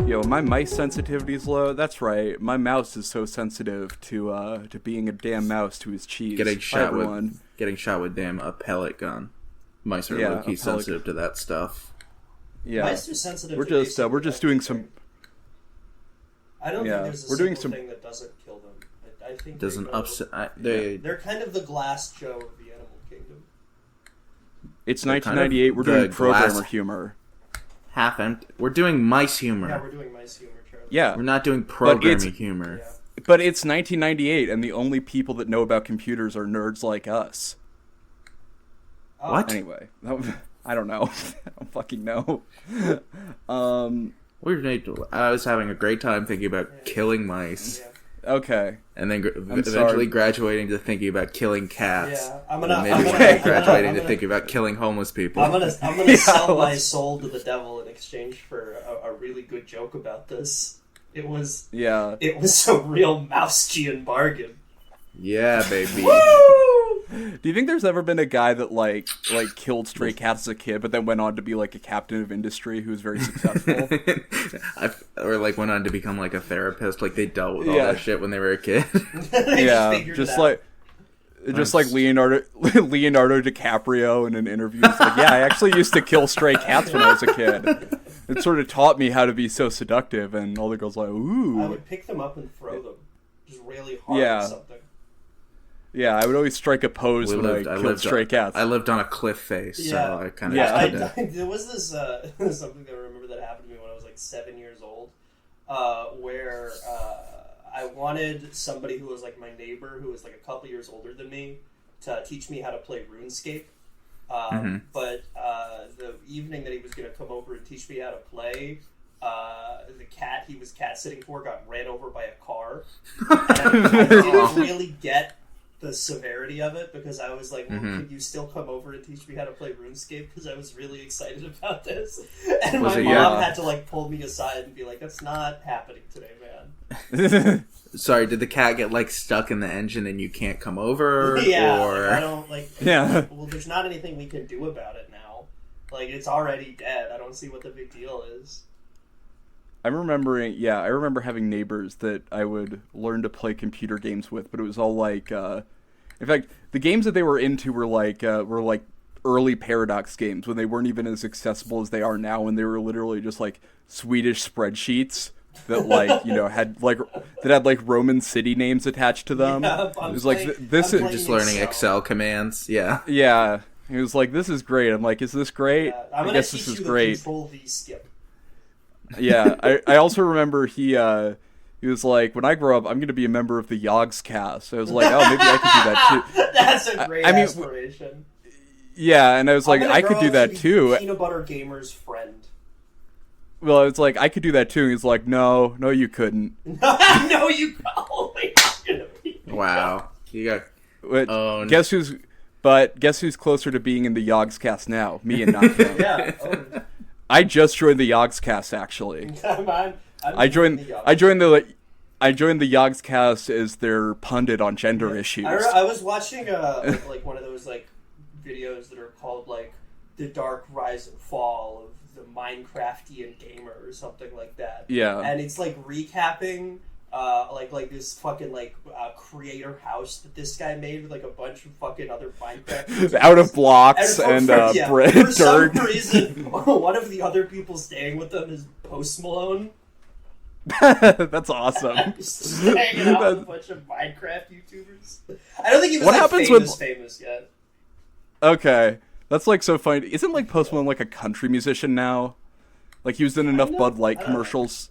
Yo, my mice sensitivity's low. That's right. My mouse is so sensitive to being a damn mouse to his cheese. Getting shot with a pellet gun. Mice are low-key sensitive to that stuff. Yeah, mice are sensitive. We're just doing some. I don't think there's a single thing that doesn't kill them. I think doesn't upset. They're kind of the Glass Joe of the animal kingdom. It's 1998. We're doing programmer humor. Half empty. We're doing mice humor. Yeah, we're doing mice humor, Charlie. Yeah. We're not doing programming humor. Yeah. But it's 1998, and the only people that know about computers are nerds like us. What? Anyway, I don't know. I don't fucking know. I was having a great time thinking about killing mice. Yeah. Okay. And then eventually graduating to thinking about killing cats. Yeah, I'm graduating to thinking about killing homeless people. I'm gonna sell my soul to the devil in exchange for a really good joke about this. It was a real Mousechian bargain. Yeah, baby. Woo! Do you think there's ever been a guy that like killed stray cats as a kid, but then went on to be like a captain of industry who was very successful? Or like went on to become like a therapist. Like they dealt with all that shit when they were a kid. just like Leonardo DiCaprio in an interview. He's like, yeah, I actually used to kill stray cats when I was a kid. It sort of taught me how to be so seductive, and all the girls were like, ooh. I would pick them up and throw them just really hard at something. Yeah, I would always strike a pose when I killed stray cats. I lived on a cliff face, so I kind of there was this something that I remember that happened to me when I was like 7 years old, where I wanted somebody who was like my neighbor, who was like a couple years older than me, to teach me how to play RuneScape. But the evening that he was going to come over and teach me how to play, the cat he was cat sitting for got ran over by a car. And I didn't really get the severity of it, because I was like, well, could you still come over and teach me how to play RuneScape? Because I was really excited about this. And my mom had to like pull me aside and be like, that's not happening today, man. Sorry, did the cat get like stuck in the engine and you can't come over? Yeah, or... I don't like. Yeah. Well, there's not anything we can do about it now. Like, it's already dead. I don't see what the big deal is. I remember having neighbors that I would learn to play computer games with, but it was all like, in fact, the games that they were into were like early Paradox games, when they weren't even as accessible as they are now, and they were literally just like Swedish spreadsheets that had Roman city names attached to them. Yeah, it was like this is just learning Excel commands. Yeah. Yeah. He was like, "This is great." I'm like, "Is this great?" Yeah, I guess this is great. Control V skip. Yeah, I also remember he was like, when I grow up, I'm going to be a member of the Yogs cast. I was like, oh, maybe I could do that too. That's a great aspiration. Yeah, and I was like, I could do that too. Peanut Butter Gamer's friend. Well, it's like, I could do that too. He's like, no, you couldn't. No, you probably not going to be. Wow. You got owned. Guess who's closer to being in the Yogs cast now? Me and not him. Yeah. I just joined the Yogs cast, actually. I joined the Yogs cast as their pundit on gender issues. I was watching like one of those like videos that are called like the Dark Rise and Fall of the Minecraftian Gamer or something like that. Yeah, and it's like recapping like this fucking creator house that this guy made with like a bunch of fucking other Minecraft out of blocks and brick, for dirt. some reason, one of the other people staying with them is Post Malone. That's awesome. Just hanging out with a bunch of Minecraft YouTubers. I don't think he was famous yet. Okay, that's like so funny. Isn't like Post Malone like a country musician now? Like he was in enough Bud Light commercials.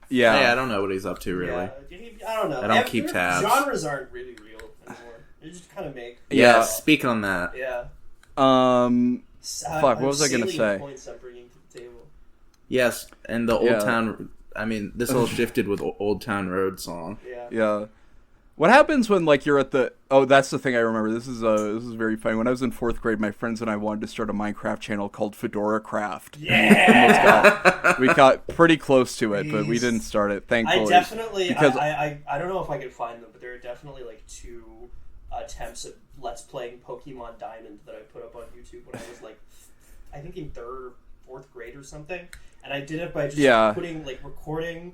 Yeah. Hey, I don't know what he's up to, really. Yeah, I don't know. I don't keep tabs. Genres aren't really real anymore. They just kind of make... Yeah, speak on that. Yeah. Fuck, what was I going to say? Points I'm bringing to the table. Yes, and the Old Town... I mean, this all shifted with Old Town Road song. Yeah. What happens when, like, you're at the... Oh, that's the thing I remember. This is very funny. When I was in 4th grade, my friends and I wanted to start a Minecraft channel called Fedora Craft. Yeah! We got pretty close to it, but we didn't start it, thankfully. I definitely... Because I don't know if I could find them, but there are definitely, like, 2 attempts at Let's Playing Pokemon Diamond that I put up on YouTube when I was, like, I think in 3rd or 4th grade or something. and I did it by just putting like recording,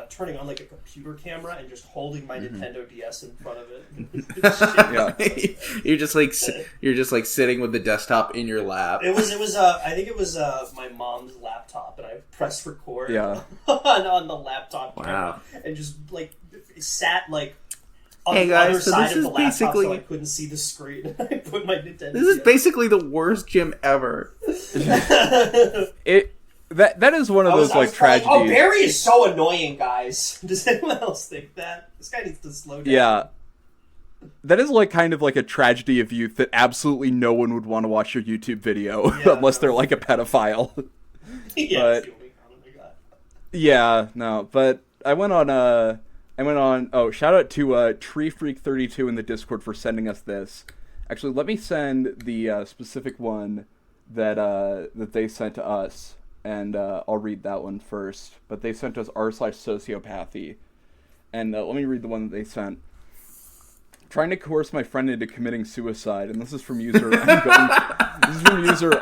turning on like a computer camera and just holding my Nintendo DS in front of it. You're just like sitting with the desktop in your lap. It was I think it was my mom's laptop, and I pressed record on the laptop camera and just like sat like on the other side of the laptop so I couldn't see the screen. I put my Nintendo. This is basically the worst gym ever. That is one of those tragedies. Oh, Barry is so annoying, guys. Does anyone else think that? This guy needs to slow down. Yeah. That is like kind of like a tragedy of youth that absolutely no one would want to watch your YouTube video unless they're like a pedophile. But I went on shout out to Tree Freak 32 in the Discord for sending us this. Actually, let me send the specific one that they sent to us. And I'll read that one first. But they sent us r/sociopathy. And let me read the one that they sent. Trying to coerce my friend into committing suicide. And this is from user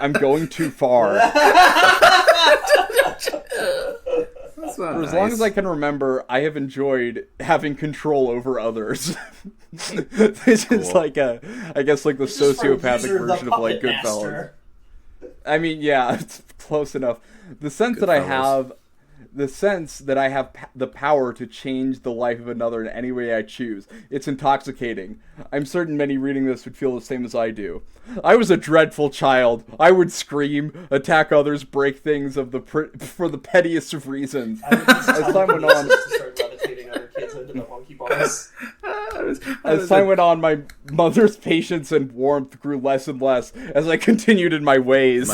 I'm going too far. For as long as I can remember, I have enjoyed having control over others. This is like I guess like the sociopathic version of like Goodfellas. I mean, yeah, it's close enough. The sense that I have the power to change the life of another in any way I choose. It's intoxicating. I'm certain many reading this would feel the same as I do. I was a dreadful child. I would scream, attack others, break things for the pettiest of reasons. As time went on, as time went on, my mother's patience and warmth grew less and less as I continued in my ways.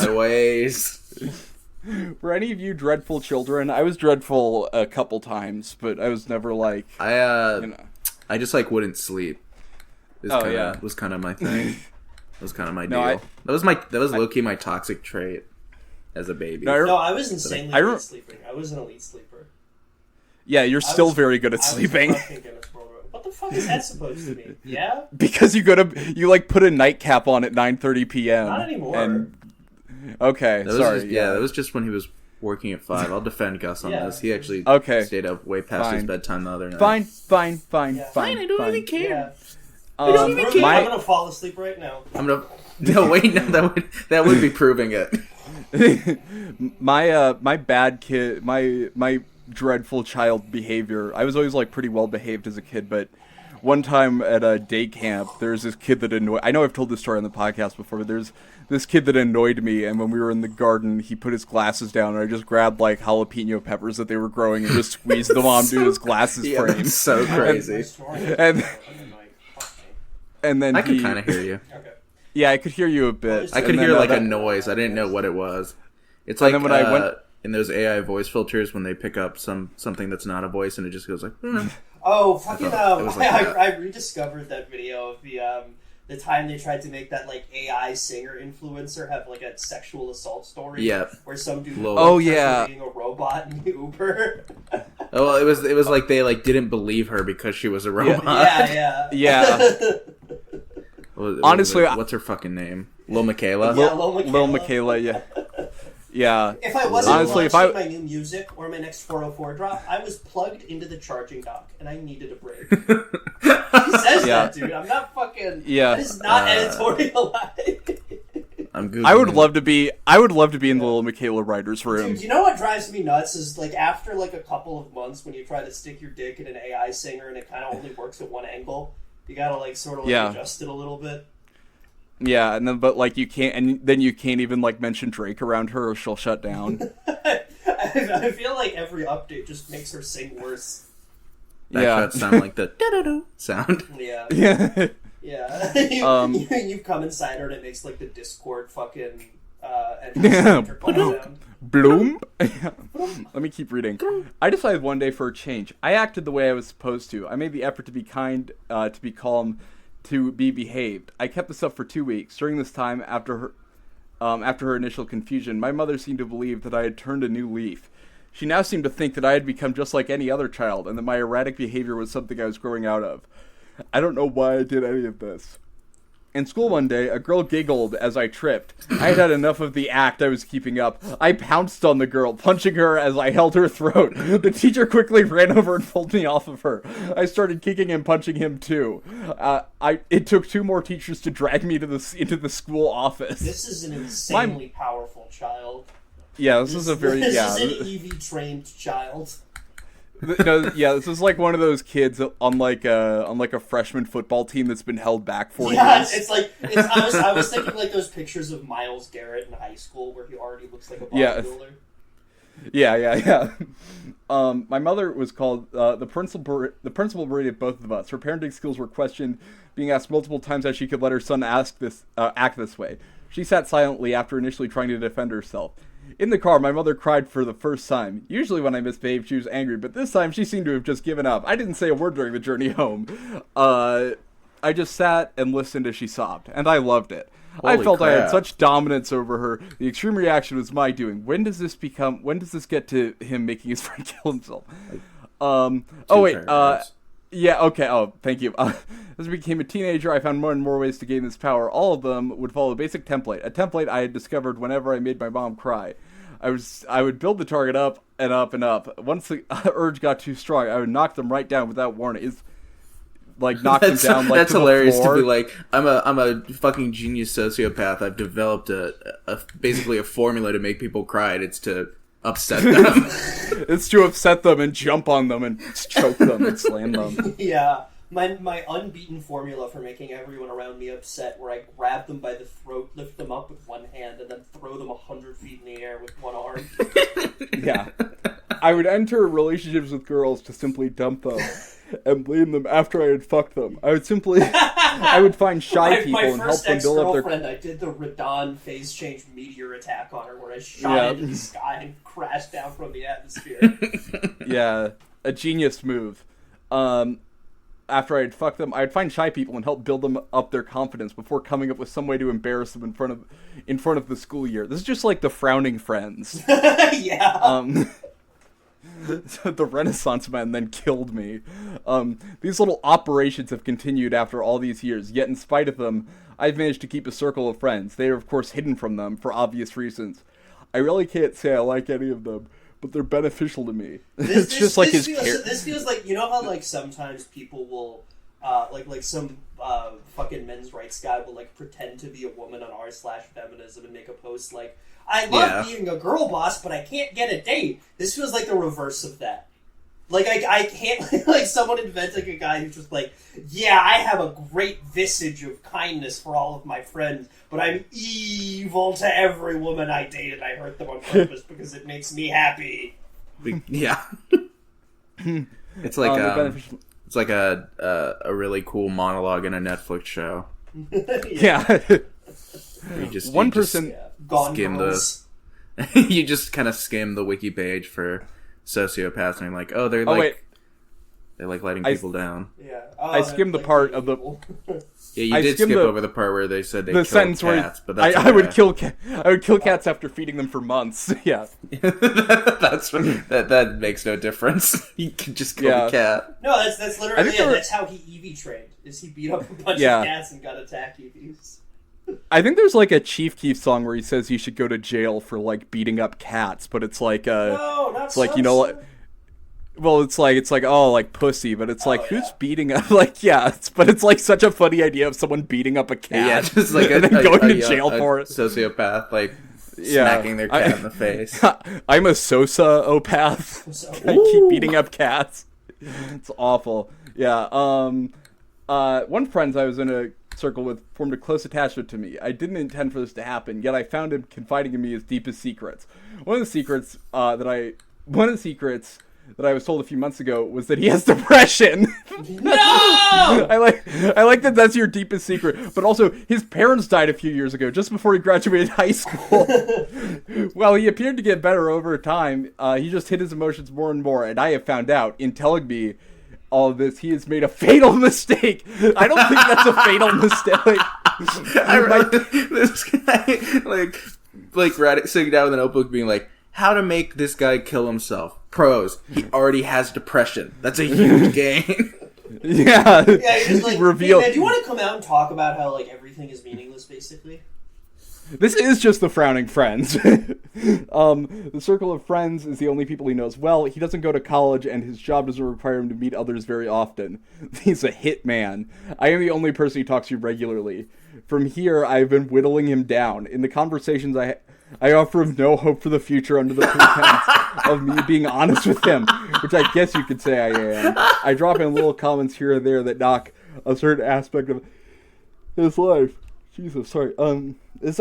For any of you dreadful children, I was dreadful a couple times, but I was never like I just like wouldn't sleep. Was kind of my thing. That was kind of my deal. That was low key my toxic trait as a baby. No, I was insanely good at sleeping. I was an elite sleeper. Yeah, you're still very good at sleeping. What the fuck is that supposed to mean? Yeah? Because you put a nightcap on at 9:30 p.m. Not anymore. Okay, sorry. That was just when he was working at 5. I'll defend Gus on this. He actually stayed up way past his bedtime the other night. Fine. I don't even care. Yeah. I don't even care. I'm gonna fall asleep right now. No, wait, no, that would be proving it. My bad kid, my dreadful child behavior. I was always like pretty well behaved as a kid, but one time at a day camp, there's this kid that annoyed. I know I've told this story on the podcast before, but there's this kid that annoyed me, and when we were in the garden, he put his glasses down, and I just grabbed like jalapeno peppers that they were growing and just squeezed them onto his glasses frame. That's so crazy. And then I could kind of hear you. Okay. Yeah, I could hear you a bit. I could hear a noise. I didn't know what it was. It's like when I went in those AI voice filters when they pick up something that's not a voice and it just goes like. Oh fucking! I rediscovered that video of the time they tried to make that like AI singer influencer have like a sexual assault story. Yeah. Where some dude being a robot in Uber. Oh, it was like they like didn't believe her because she was a robot. Yeah. Honestly, what's her fucking name? Lil Michaela? Yeah, Lil Michaela, yeah. Yeah. If I wasn't launching my new music or my next 404 drop, I was plugged into the charging dock and I needed a break. He says that, dude. I'm not fucking. Yeah. That is not editorialized. I'm good. I would love to be in the Lil Michaela writer's room. Dude, you know what drives me nuts is like after like a couple of months when you try to stick your dick in an AI singer and it kind of only works at one angle. You gotta like sort of adjust it a little bit. Yeah, and then but like you can't even like mention Drake around her or she'll shut down. I feel like every update just makes her sing worse. That sound like the da-da-da sound. Yeah. Yeah. Yeah. You've come inside her and it makes like the Discord fucking sound. Bloom. Let me keep reading. I decided one day for a change. I acted the way I was supposed to. I made the effort to be kind, to be calm, to be behaved. I kept this up for 2 weeks. During this time, after her initial confusion, my mother seemed to believe that I had turned a new leaf. She now seemed to think that I had become just like any other child, and that my erratic behavior was something I was growing out of. I don't know why I did any of this. In school one day, a girl giggled as I tripped. I had had enough of the act I was keeping up. I pounced on the girl, punching her as I held her throat. The teacher quickly ran over and pulled me off of her. I started kicking and punching him too. It took 2 more teachers to drag me into the school office. This is an insanely powerful child. Yeah, this is a very... This is an EV-trained child. No, yeah, this is like one of those kids on like a freshman football team that's been held back for years. It's like I was thinking like those pictures of Myles Garrett in high school where he already looks like a bodybuilder. Yeah. My mother was called the principal berated both of us. Her parenting skills were questioned, being asked multiple times how she could let her son act this way. She sat silently after initially trying to defend herself. In the car, my mother cried for the first time. Usually when I misbehaved, she was angry, but this time she seemed to have just given up. I didn't say a word during the journey home. I just sat and listened as she sobbed, and I loved it. I felt I had such dominance over her. The extreme reaction was my doing. When does this get to him making his friend kill himself? Yeah, okay. Oh, thank you. As I became a teenager, I found more and more ways to gain this power. All of them would follow a basic template, a template I had discovered whenever I made my mom cry. I would build the target up and up and up. Once the urge got too strong, I would knock them right down without warning. It's like knock them down like that's to hilarious the floor. To be like, I'm a fucking genius sociopath. I've developed basically a formula to make people cry. And it's to upset them. It's to upset them and jump on them and choke them and slam them. Yeah. My unbeaten formula for making everyone around me upset, where I grab them by the throat, lift them up with one hand, and then throw them 100 feet in the air with one arm. Yeah. I would enter relationships with girls to simply dump them and blame them after I had fucked them. I would find shy people and help them build up their... My first ex-girlfriend, I did the Radon phase change meteor attack on her, where I shot into the sky and crashed down from the atmosphere. Yeah, a genius move. After I'd fucked them, I'd find shy people and help build them up their confidence before coming up with some way to embarrass them in front of the school year. This is just like the frowning friends. Yeah. The Renaissance man then killed me. These little operations have continued after all these years, yet in spite of them, I've managed to keep a circle of friends. They are of course hidden from them for obvious reasons. I really can't say I like any of them, but they're beneficial to me. This feels like, you know how like sometimes people will like some fucking men's rights guy will like pretend to be a woman on r/feminism and make a post like, I love being a girl boss, but I can't get a date. This feels like the reverse of that. Like, I can't, like, someone inventing a guy who's just like, yeah, I have a great visage of kindness for all of my friends, but I'm evil to every woman I date, and I hurt them on purpose because it makes me happy. Yeah. It's like a really cool monologue in a Netflix show. Yeah. One person skim you just kind of skim the wiki page for sociopaths, and I'm like, oh, they're like letting people down. Yeah, I skimmed the part of the. Yeah, you did skip over the part where they said they killed sentence cats, where but that's I would kill cats after feeding them for months. Yeah, that makes no difference. You can just kill the cat. No, that's literally it. That's how he EV trained. Is he beat up a bunch of cats and got attack EVs. I think there's like a Chief Keef song where he says he should go to jail for like beating up cats, but it's like like, you know, like, well, it's like oh, like pussy, but it's like who's beating up but it's like such a funny idea of someone beating up a cat, yeah, just like and then going to jail for it. Sociopath like smacking their cat in the face. I'm a Sociopath. I keep beating up cats. It's awful. Yeah. One friend I was in a circle with formed a close attachment to me. I didn't intend for this to happen, yet I found him confiding in me his deepest secrets. One of the secrets that I was told a few months ago was that he has depression. No! I like that that's your deepest secret, but also his parents died a few years ago, just before he graduated high school. While he appeared to get better over time, he just hid his emotions more and more, and I have found out, in telling me all of this, he has made a fatal mistake. I don't think that's a fatal mistake. This guy, sitting down with a notebook being like, how to make this guy kill himself. Pros, he already has depression. That's a huge gain. Yeah. Yeah, you're just like, reveal. Hey, man, do you want to come out and talk about how like everything is meaningless, basically? This is just the frowning friends. The circle of friends is the only people he knows well. He doesn't go to college, and his job doesn't require him to meet others very often. He's a hitman. I am the only person he talks to regularly. From here, I've been whittling him down. In the conversations I offer him no hope for the future under the pretense of me being honest with him, which I guess you could say I am. I drop in little comments here and there that knock a certain aspect of his life. Jesus, sorry. This,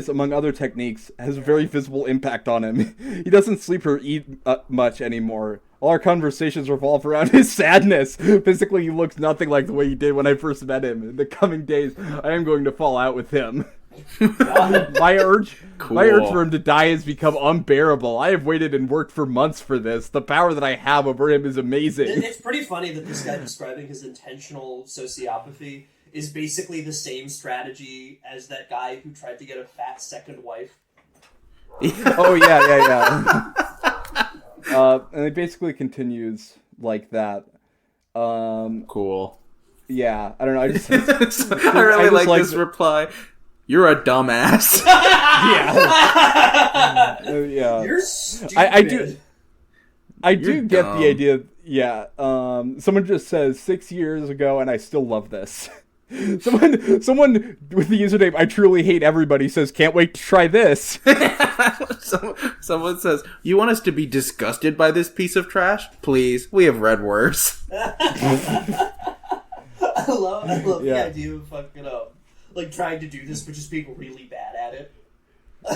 among other techniques, has a very visible impact on him. He doesn't sleep or eat much anymore. All our conversations revolve around his sadness. Physically, he looks nothing like the way he did when I first met him. In the coming days, I am going to fall out with him. My urge for him to die has become unbearable. I have waited and worked for months for this. The power that I have over him is amazing. It's pretty funny that this guy describing his intentional sociopathy is basically the same strategy as that guy who tried to get a fat second wife. Oh, yeah. And it basically continues like that. Cool. Yeah, I don't know. I really like this reply. You're a dumbass. Yeah. You're stupid. I do get the idea. Yeah. Someone just says 6 years ago, and I still love this. Someone with the username I truly hate everybody says can't wait to try this. Someone says, you want us to be disgusted by this piece of trash? Please, we have read worse. I love the idea of fucking like trying to do this but just being really bad at it.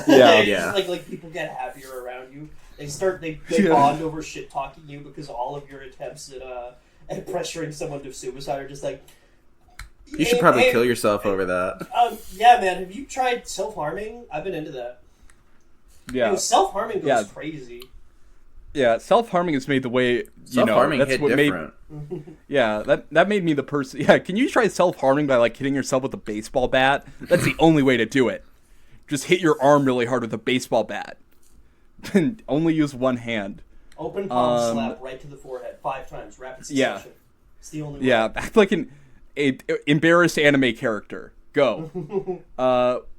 Yeah. Like people get happier around you. They bond over shit talking you because all of your attempts at pressuring someone to suicide are just like, you should probably kill yourself over that. Yeah, man. Have you tried self-harming? I've been into that. Yeah. Self-harming goes crazy. Yeah, self-harming has made the way, self-harming that's hit what different. Yeah, that made me the person. Yeah, can you try self-harming by, like, hitting yourself with a baseball bat? That's the only way to do it. Just hit your arm really hard with a baseball bat. And only use one hand. Open palm slap right to the forehead 5 times, rapid succession. Yeah. It's the only way. Yeah, act like an embarrassed anime character. Go.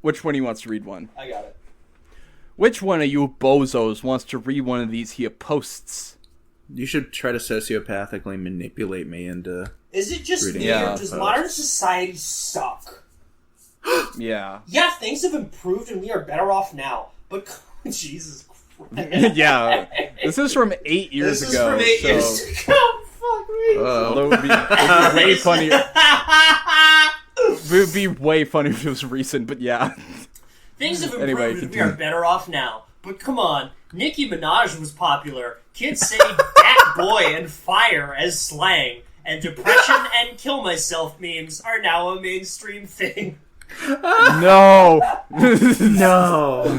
Which one of you wants to read one? I got it. Which one of you bozos wants to read one of these here posts? You should try to sociopathically manipulate me into... Is it just reading me, or does modern society suck? Yeah. Yeah, things have improved and we are better off now. But, Jesus Christ. Yeah. This is from 8 years ago. This is from 8 years ago. Fuck me. Although it would be way funnier. It would be way funnier if it was recent, but yeah. Things have improved and we are better off now. But come on, Nicki Minaj was popular. Kids say "dat boy" and "fire" as slang. And depression and kill myself memes are now a mainstream thing. No. No.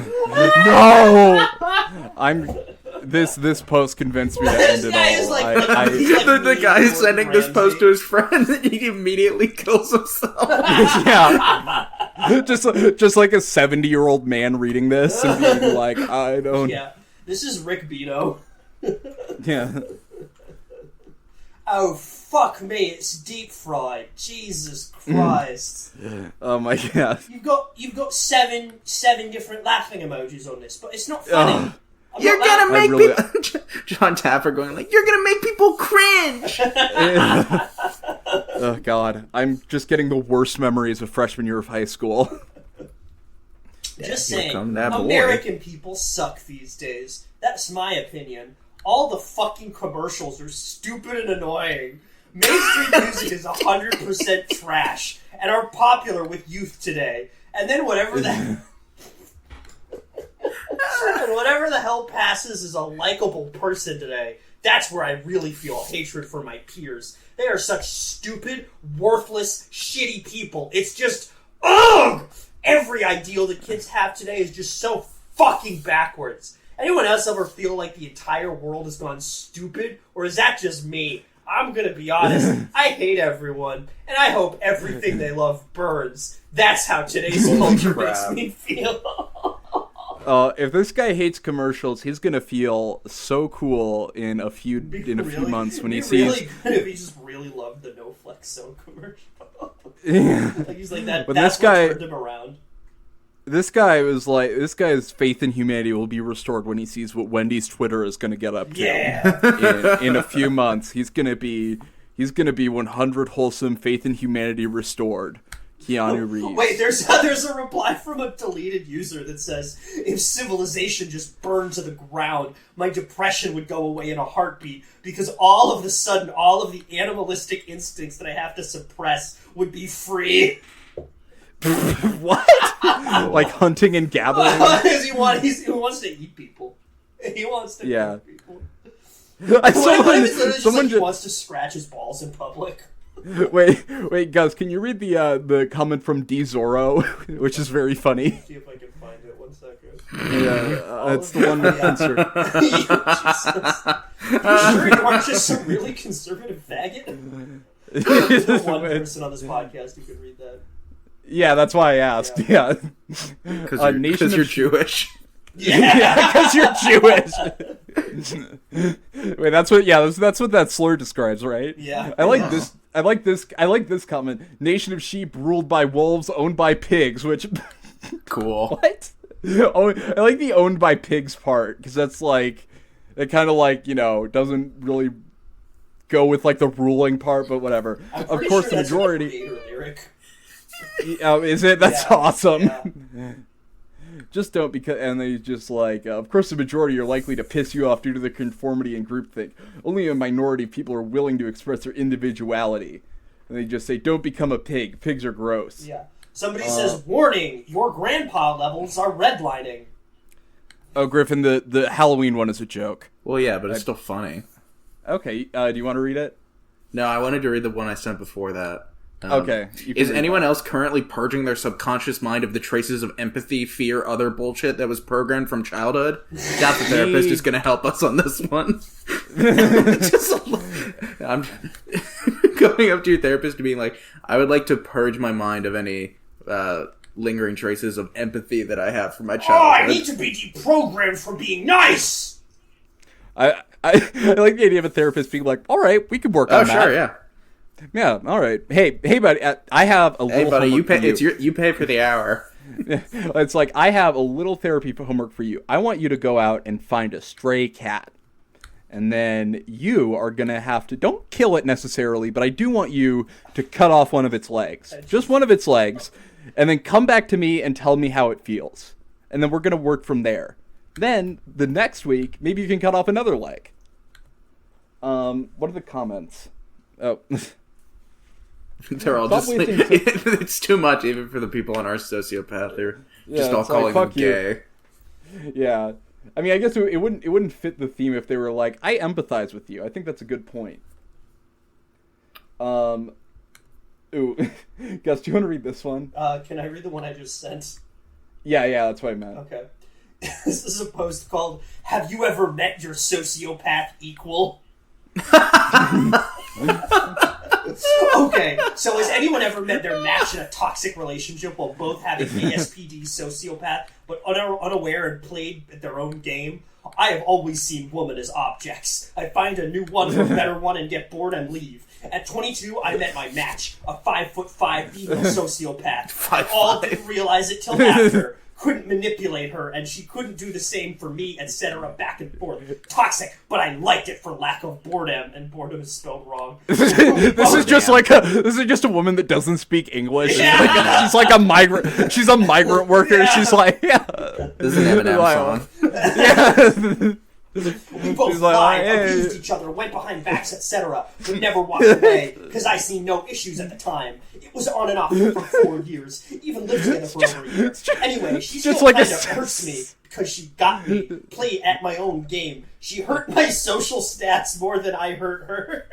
This post convinced me to end it all. The guy sending this post to his friend, and he immediately kills himself. Yeah. Just like a 70-year-old man reading this and being like, I don't... Yeah. This is Rick Beto. Yeah. Oh, fuck me, it's deep fried. Jesus Christ. Oh my God. You've got seven different laughing emojis on this, but it's not funny. You're gonna make people... John Tapper going like, you're gonna make people cringe! Oh God. I'm just getting the worst memories of freshman year of high school. Just saying, American people suck these days. That's my opinion. All the fucking commercials are stupid and annoying. Mainstream music is 100% trash and are popular with youth today. And then whatever the hell passes as a likable person today, that's where I really feel hatred for my peers. They are such stupid, worthless, shitty people. It's just, ugh! Every ideal that kids have today is just so fucking backwards. Anyone else ever feel like the entire world has gone stupid? Or is that just me? I'm gonna be honest, I hate everyone, and I hope everything they love burns. That's how today's culture makes me feel. If this guy hates commercials, he's gonna feel so cool in a few months when he sees. Really good if he just really loved the No Flex Zone commercial. Yeah. Like he's like that. But That's this guy, what turned him around. This guy was like, this guy's faith in humanity will be restored when he sees what Wendy's Twitter is gonna get up to. Yeah. In a few months, he's gonna be 100 wholesome faith in humanity restored. Keanu Reeves. Wait, there's a reply from a deleted user that says, if civilization just burned to the ground, my depression would go away in a heartbeat, because all of a sudden, all of the animalistic instincts that I have to suppress would be free. What? Like hunting and gathering? he wants to eat people. He wants to eat people. Someone just wants to scratch his balls in public. Wait, Gus, can you read the comment from D Zorro, which is very funny? See if I can find it. 1 second. Yeah, it's the one with censored. You sure you aren't just some really conservative faggot? There's no one person on this podcast who could read that. Yeah, that's why I asked. Yeah, because you're Jewish. Yeah, because you're Jewish. Wait, that's what that slur describes, right? Yeah. I like this comment. Nation of sheep ruled by wolves, owned by pigs. Which, cool. What? Oh, I like the owned by pigs part, because that's like, it kind of like, doesn't really go with like the ruling part, but whatever. Of course, sure the majority. Lyric. Is it? That's awesome. Yeah. Just don't, because, and they just like, of course the majority are likely to piss you off due to their conformity and groupthink. Only a minority of people are willing to express their individuality. And they just say, don't become a pig. Pigs are gross. Yeah. Somebody says, warning, your grandpa levels are redlining. Oh, Griffin, the Halloween one is a joke. Well, yeah, but it's still funny. Okay, do you want to read it? No, I wanted to read the one I sent before that. Okay. Is anyone else currently purging their subconscious mind of the traces of empathy, fear, other bullshit that was programmed from childhood? Doubt the therapist is going to help us on this one. I'm going up to your therapist and being like, I would like to purge my mind of any lingering traces of empathy that I have from my childhood. Oh, I need to be deprogrammed from being nice! I like the idea of a therapist being like, all right, we can work on that. Oh, sure, yeah. Yeah, all right. Hey, buddy, I have a little. Hey, buddy, you pay. For you. You pay for the hour. It's like, I have a little therapy homework for you. I want you to go out and find a stray cat, and then you are gonna have to, don't kill it necessarily, but I do want you to cut off one of its legs, just one of its legs, and then come back to me and tell me how it feels, and then we're gonna work from there. Then the next week, maybe you can cut off another leg. What are the comments? Oh. They're all just like, it's too much even for the people on our sociopath. They're just all calling them gay. Yeah. I mean, I guess it wouldn't fit the theme if they were like, I empathize with you. I think that's a good point. Ooh. Gus, do you want to read this one? Can I read the one I just sent? Yeah, that's what I meant. Okay. This is a post called, Have you ever met your sociopath equal? Okay, so has anyone ever met their match in a toxic relationship while both having ASPD sociopath, but unaware and played at their own game? I have always seen women as objects. I find a new one or a better one and get bored and leave. At 22, I met my match, a 5'5" female sociopath. I all didn't realize it till after. Couldn't manipulate her, and she couldn't do the same for me, etc. Back and forth. Toxic, but I liked it for lack of boredom, and boredom is spelled wrong. This is just a woman that doesn't speak English. Yeah. She's like a migrant. She's a migrant worker. Yeah. She's like, yeah. This is an Eminem song. Yeah. We both lied, abused each other, went behind backs, etc. But never walked away, because I see no issues at the time. It was on and off for 4 years. Even lived together for over a year. Anyway, she still kind of hurts me, because she got me, play at my own game. She hurt my social stats more than I hurt her.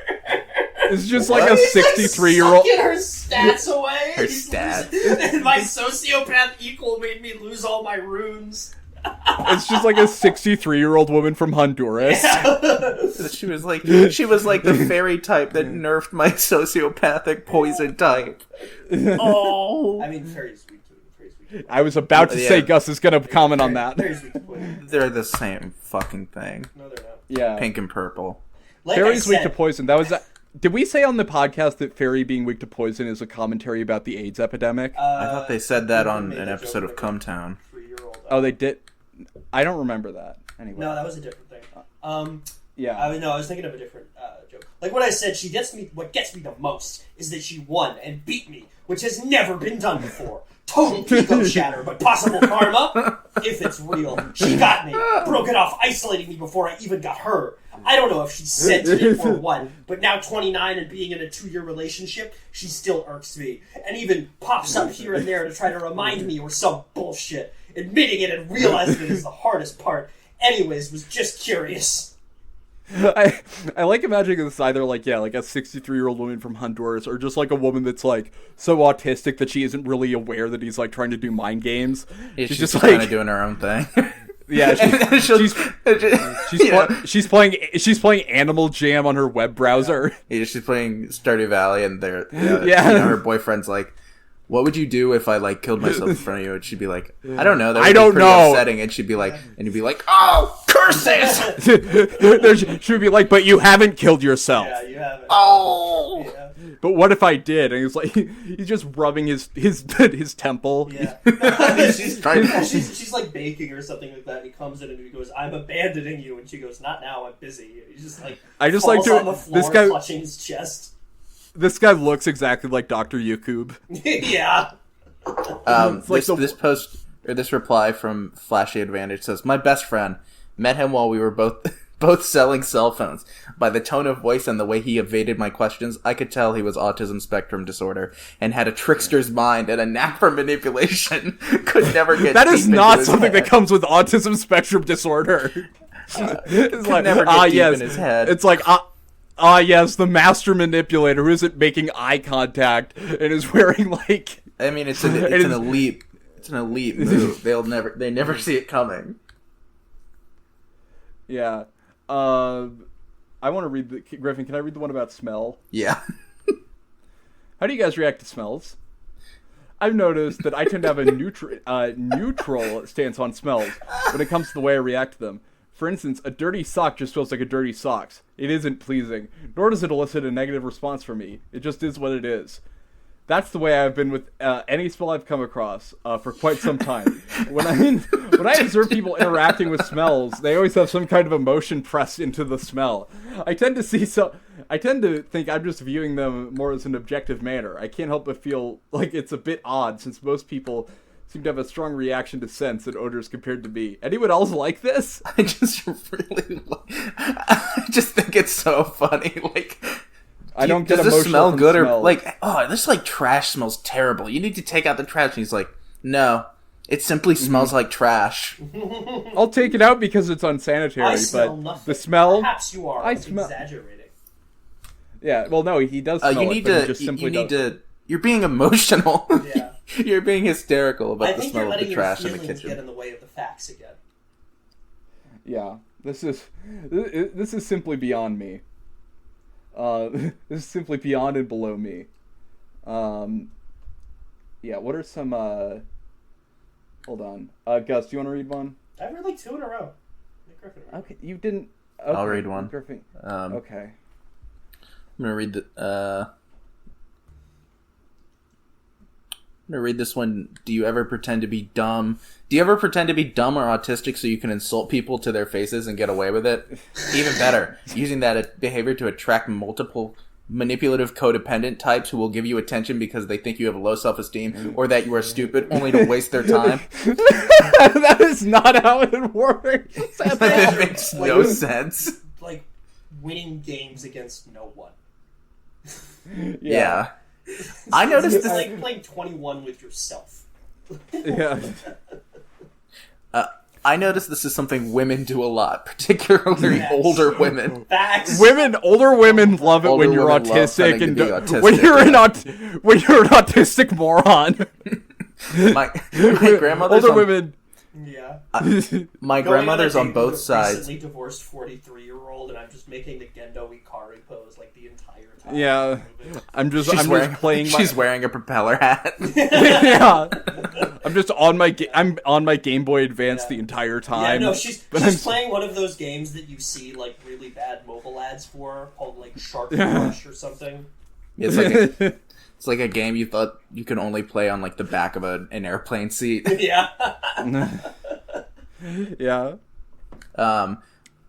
It's just like a 63-year-old. Get her stats away. Her stats. And my sociopath equal made me lose all my runes. It's just like a 63-year-old woman from Honduras. Yeah. She was like the fairy type that nerfed my sociopathic poison type. Oh. I mean, fairy's weak too. I was about to say Gus is going to comment on that. They're the same fucking thing. No, they're not. Yeah. Pink and purple. Like Fairy's weak to poison. That was. Did we say on the podcast that Fairy being weak to poison is a commentary about the AIDS epidemic? I thought they said that on an episode of Come Town. Oh, they did? I don't remember that. Anyway. No, that was a different thing. Yeah. I was thinking of a different joke. Like what I said, what gets me the most is that she won and beat me, which has never been done before. Total ego shatter, but possible karma, if it's real. She got me, broke it off, isolating me before I even got her. I don't know if she sent it or what, but now 29 and being in a 2-year relationship, she still irks me. And even pops up here and there to try to remind me or some bullshit. Admitting it and realizing it is the hardest part. Anyways, was just curious. I like imagining this either like a 63-year-old woman from Honduras or just like a woman that's like so autistic that she isn't really aware that he's like trying to do mind games. Yeah, she's just kind of doing her own thing. Yeah, she's playing Animal Jam on her web browser. Yeah, she's playing Stardew Valley, and her boyfriend's like, "What would you do if I like killed myself in front of you?" And she'd be like, "I don't know. That would be pretty upsetting." And she'd be like, "Oh, curses!" She would be like, "But you haven't killed yourself." Yeah, you haven't. Oh. Yeah. But what if I did? And he's like, he's just rubbing his temple. Yeah. she's like baking or something like that. And he comes in and he goes, "I'm abandoning you," and she goes, "Not now. I'm busy." He's just like, on the floor, clutching his chest. This guy looks exactly like Dr. Yakub. Yeah. This reply from Flashy Advantage says, "My best friend met him while we were both selling cell phones. By the tone of voice and the way he evaded my questions, I could tell he was autism spectrum disorder and had a trickster's mind and a knack for manipulation. Could never get that is not something that comes with autism spectrum disorder. It's like never get deep in his head. It's like yes, the master manipulator who isn't making eye contact and is wearing like. I mean, it's an elite move. They never see it coming. Yeah. I want to read Griffin, can I read the one about smell? Yeah. How do you guys react to smells? I've noticed that I tend to have a neutral stance on smells when it comes to the way I react to them. For instance, a dirty sock just feels like a dirty socks. It isn't pleasing, nor does it elicit a negative response from me. It just is what it is. That's the way I've been with any smell I've come across for quite some time. When I observe people interacting with smells, they always have some kind of emotion pressed into the smell. I tend to think I'm just viewing them more as an objective manner. I can't help but feel like it's a bit odd since most people seem to have a strong reaction to scents and odors compared to me. Anyone else like this? I just think it's so funny. Like, I don't get does emotional this smell from good smells. or like? Oh, this like trash smells terrible. You need to take out the trash. And he's like, no, it simply smells like trash. I'll take it out because it's unsanitary. I smell but nothing. the smell. Perhaps you are exaggerating. Yeah, well, no, he does. Smell You're being emotional. Yeah. You're being hysterical about the think smell you're of the letting trash your in the feelings kitchen. get in the way of the facts again. Yeah, this is simply beyond me. This is simply beyond and below me. Yeah, what are some, hold on. Gus, do you want to read one? I read like 2 in a row. Okay, you didn't... Okay. I'll read one. Okay. I'm gonna read this one. Do you ever pretend to be dumb? Do you ever pretend to be dumb or autistic so you can insult people to their faces and get away with it? Even better, using that behavior to attract multiple manipulative codependent types who will give you attention because they think you have low self-esteem or that you are stupid, only to waste their time. That is not how it works. That makes no sense. Like winning games against no one. Yeah. I noticed this. It's like playing 21 with yourself. Yeah. I noticed this is something women do a lot, particularly older women. Facts. Older women love it when you're autistic when you're an autistic moron. My grandmother's older women. Yeah. My Going grandmother's on a on date with both a sides. recently divorced 43-year-old, and I'm just making the Gendo Ikari pose like the entire time. Yeah. I'm just playing. She's wearing a propeller hat. Yeah. I'm just on my I'm on my Game Boy Advance the entire Yeah, time. no, she's playing one of those games that you see like really bad mobile ads for, called like Shark Rush or something. It's like a game you thought you could only play on like the back of an airplane seat. Yeah. Yeah.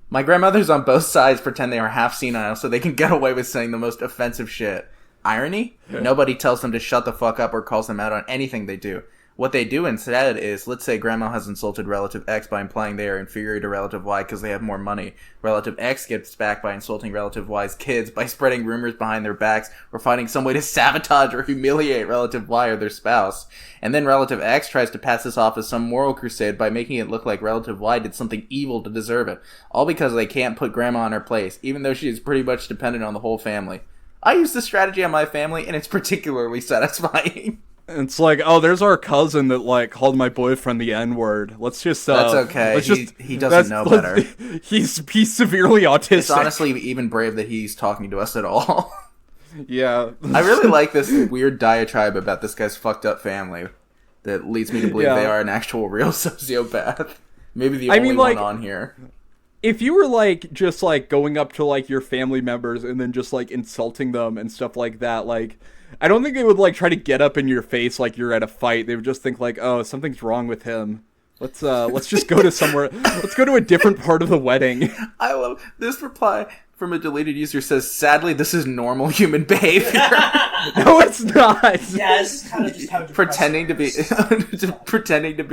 My grandmothers on both sides pretend they are half senile so they can get away with saying the most offensive shit. Irony? Nobody tells them to shut the fuck up or calls them out on anything they do. What they do instead is, let's say grandma has insulted relative X by implying they are inferior to relative Y because they have more money. Relative X gets back by insulting relative Y's kids by spreading rumors behind their backs or finding some way to sabotage or humiliate relative Y or their spouse. And then relative X tries to pass this off as some moral crusade by making it look like relative Y did something evil to deserve it. All because they can't put grandma in her place, even though she is pretty much dependent on the whole family. I use this strategy on my family, and it's particularly satisfying. It's like, oh, there's our cousin that like called my boyfriend the N-word. Let's just that's okay. He doesn't know better. He's severely autistic. It's honestly even brave that he's talking to us at all. Yeah. I really like this weird diatribe about this guy's fucked up family that leads me to believe they are an actual real sociopath. Maybe the only one on here. If you were like just like going up to like your family members and then just like insulting them and stuff like that, like I don't think they would like try to get up in your face like you're at a fight. They would just think like, oh, something's wrong with him. Let's just go to somewhere. Let's go to a different part of the wedding. I love this reply from a deleted user says, sadly, this is normal human behavior. No, it's not. Yeah, this is kind of just how pretending to be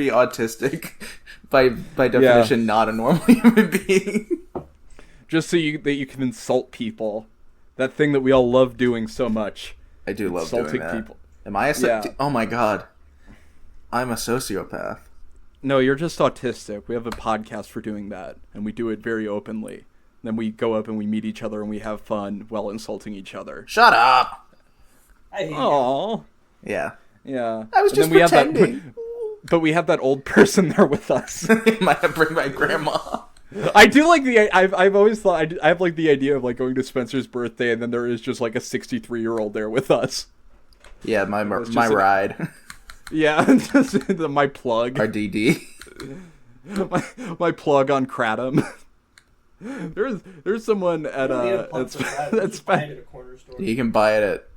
autistic by definition not a normal human being. Just so that you can insult people. That thing that we all love doing so much. I do love insulting doing that. people. Am I oh my god. I'm a sociopath. No, you're just autistic. We have a podcast for doing that, and we do it very openly. Then we go up and we meet each other and we have fun while insulting each other. Shut up! I hate Aww. Yeah. Yeah. I was just pretending. But we have that old person there with us. Might have bring my grandma. I do like I've always thought I have like the idea of like going to Spencer's birthday and then there is just like a 63-year-old there with us. Yeah, my ride. Yeah, my plug. Our DD. my plug on Kratom. There's someone at you can buy it at.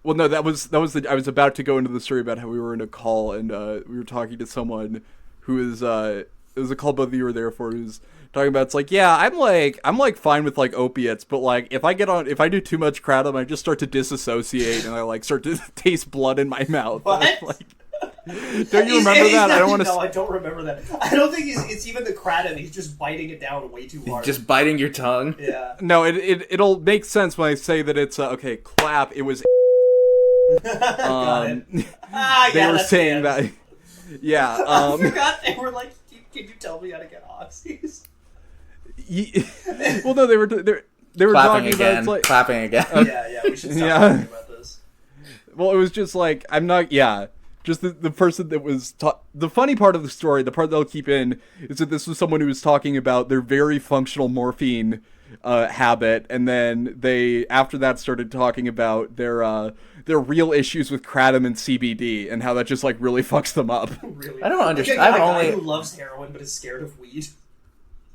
Well, no, that was I was about to go into the story about how we were in a call and we were talking to someone who is it was a call both of you were there for, who's talking about, it's like, yeah, I'm like fine with like opiates, but like if I do too much Kratom, I just start to disassociate and I like start to taste blood in my mouth. What? Like, don't you remember that? I don't want to. No, I don't remember that. I don't think it's even the Kratom. He's just biting it down way too hard. Just biting your tongue. Yeah. No, it'll make sense when I say that it's okay. Clap. It was. Got it. They were saying that. Yeah. I forgot they were like, "Can you tell me how to get oxys?" Well, no, they were clapping talking again. about, it's like, clapping again. Yeah, we should stop talking about this. Well, it was just like, I'm not. Yeah. Just the person that was the funny part of the story, the part they'll keep in, is that this was someone who was talking about their very functional morphine habit, and then they after that started talking about their real issues with kratom and CBD and how that just like really fucks them up. Really? I don't understand. Like a guy who loves heroin but is scared of weed.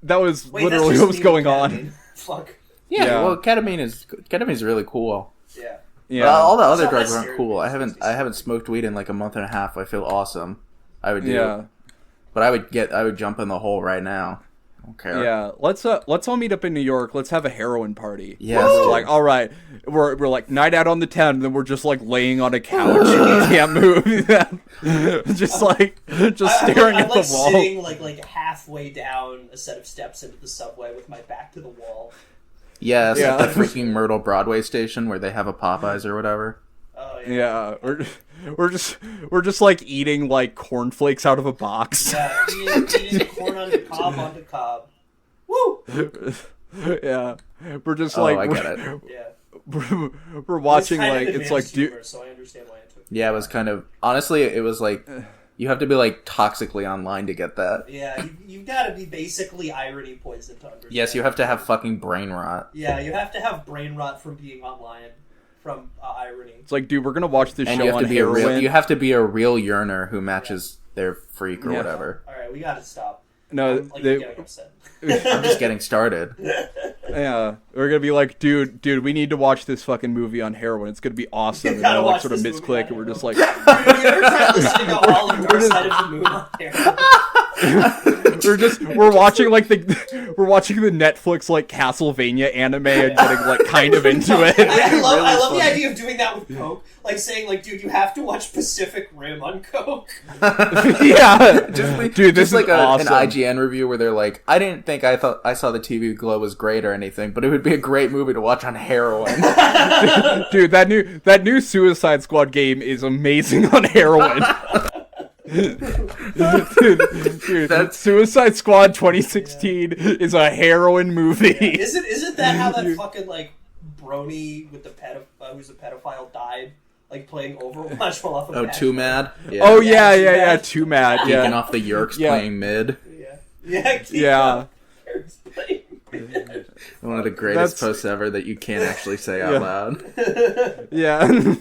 That was literally what was going on. Fuck. Yeah, well, ketamine is really cool. Yeah. Yeah. All the other drugs aren't cool. I haven't smoked weed in like a month and a half. I feel awesome. I would do. Yeah. But I would jump in the hole right now. I don't care. Yeah. Let's all meet up in New York. Let's have a heroin party. Yeah. We're like, all right. We're like night out on the town, and then we're just like laying on a couch and we can't move. just staring at the wall. Sitting like halfway down a set of steps into the subway with my back to the wall. Yeah, it's like the freaking Myrtle Broadway station where they have a Popeyes or whatever. Oh yeah. Yeah, we're just like eating like cornflakes out of a box. Yeah, eating corn on the cob. Woo! Yeah, we're just like I get it. Yeah. We're watching like it's like humor, so I understand why it took. Yeah, it was kind of honestly it was like You have to be like toxically online to get that. Yeah, you've got to be basically irony poisoned to understand. Yes, you have to have fucking brain rot. Yeah, you have to have brain rot from being online, from irony. It's like, dude, we're gonna watch this And show you have on to be heroin. you have to be a real yearner who matches their freak or Yeah. whatever. All right, we got to stop. No, I'm getting upset. I'm just getting started. yeah, we're gonna be like, dude, we need to watch this fucking movie on heroin. It's gonna be awesome. You And gotta then, like, watch sort of this movie misclick, on and we're just heroin. like, Dude, you ever tried listening to all of Dark Side of the Moon on heroin? we're watching the Netflix like Castlevania anime and getting like kind of into it. I love Really the funny. idea of doing that with Coke. Like saying, like, dude, you have to watch Pacific Rim on Coke. Yeah, dude, this Just like is awesome. an IGN review where they're like, I didn't think I saw the TV Glow was great or anything, but it would be a great movie to watch on heroin. Dude, that new Suicide Squad game is amazing on heroin. dude, that Suicide Squad 2016 is a heroin movie. Isn't that how that fucking like brony with the who's a pedophile died? Like playing Overwatch while off a Too Mad? Yeah. Oh Yeah, yeah, Too Mad. Too Mad. Geeking Yeah, off the Yerks Yeah. playing mid. Yeah. One of the greatest That's- posts ever that you can't actually say out Yeah. loud. yeah.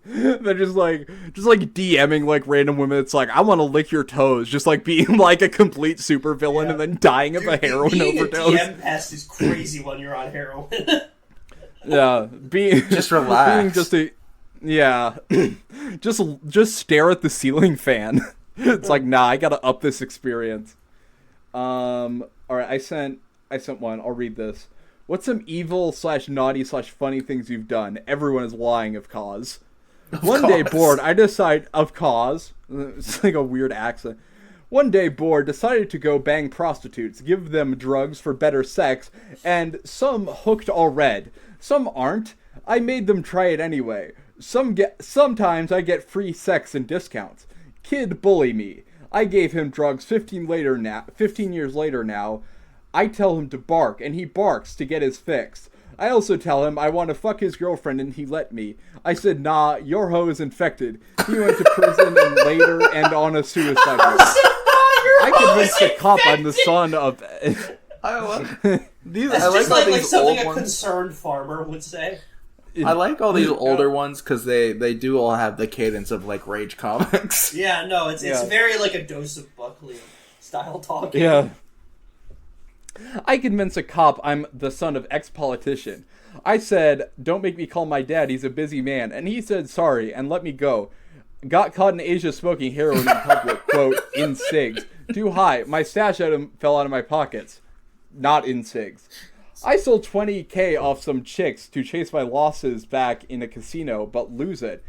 They're just like DMing like random women. It's like, I want to lick your toes, just like being like a complete supervillain and then dying of a heroin being overdose. A DM pest is crazy when you're on heroin. Yeah, being Just relax. being just a yeah, just stare at the ceiling fan. It's like, nah, I gotta up this experience. All right, I sent one. I'll read this. What's some evil / naughty / funny things you've done? Everyone is lying of cause. One day bored, I decide of cause. It's like a weird accent. One day bored, decided to go bang prostitutes, give them drugs for better sex, and some hooked all red. Some aren't. I made them try it anyway. Sometimes I get free sex and discounts. Kid bully me. I gave him drugs 15 years later now. I tell him to bark, and he barks to get his fix. I also tell him I want to fuck his girlfriend, and he let me. I said, nah, your hoe is infected. He went to prison and later and on a suicide note. I convinced the cop I'm the son of... I love these. That's I like just all like these something old a ones. concerned farmer would say. I like all these older ones because they do all have the cadence of like Rage comics. Yeah, no, it's Yeah. very like a dose of Buckley style talking. Yeah. I convinced a cop I'm the son of ex-politician. I said, don't make me call my dad, he's a busy man. And he said sorry and let me go. Got caught in Asia smoking heroin in public, quote, in cigs. Too high. My stash fell out of my pockets. Not in cigs. I sold $20K off some chicks to chase my losses back in a casino, but lose it.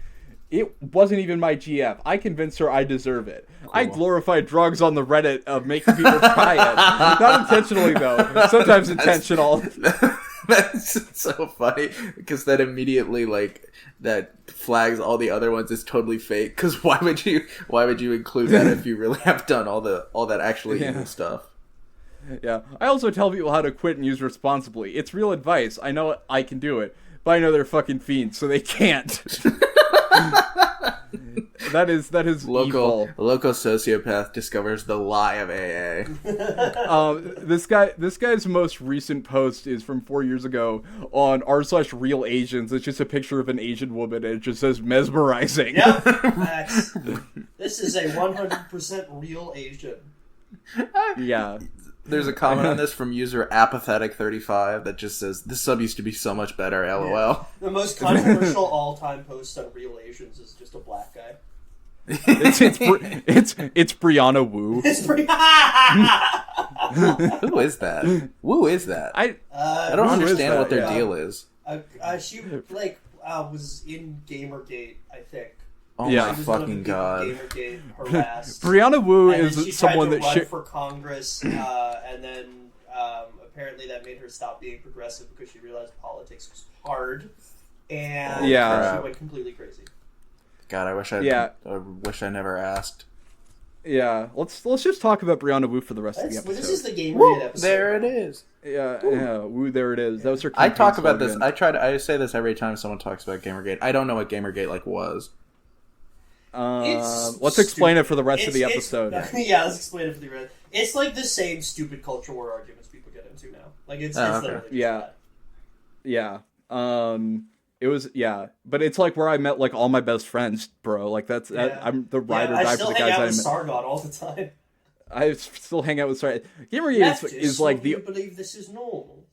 It wasn't even my GF. I convinced her I deserve it. Cool. I glorified drugs on the Reddit of making people try it. Not intentionally, though. Sometimes intentional. That's so funny because that immediately like that flags all the other ones as totally fake. Because why would you include that if you really have done all that actually evil stuff? Yeah. I also tell people how to quit and use responsibly. It's real advice. I know I can do it, but I know they're fucking fiends, so they can't. That is evil. Local sociopath discovers the lie of AA. This guy's most recent post is from 4 years ago on r/real Asians. It's just a picture of an Asian woman, and it just says mesmerizing. Yep. This is a 100% real Asian. Yeah. There's a comment on this from user apathetic35 that just says, "This sub used to be so much better, lol." Yeah. The most controversial all-time post on real Asians is just a black guy. It's Brianna Wu. It's pretty. Who is that? Who is that? I don't understand what their deal is. She was in Gamergate, I think. Oh yeah. my fucking god! Gamergate harassed. Brianna Wu and is then she someone tried to that run for Congress, and then apparently that made her stop being progressive because she realized politics was hard, and she went completely crazy. God, I wish I never asked. Yeah, let's just talk about Brianna Wu for the rest of the episode. This is the Gamergate episode. There it is. Yeah, Wu, there it is. That was her. I talk about slogan. this. I say this every time someone talks about Gamergate. I don't know what Gamergate was. Let's explain it for the rest of the It's- episode. Yeah, let's explain it for the rest. It's like the same stupid culture war arguments people get into now. Like it's okay. literally just Yeah. that. Yeah. It was but it's like where I met like all my best friends, bro. Like that's Yeah. I'm the ride or I die for still the hang guys out I with met. Sargon all the time. I still hang out with Gamergate is like do you the believe this is normal?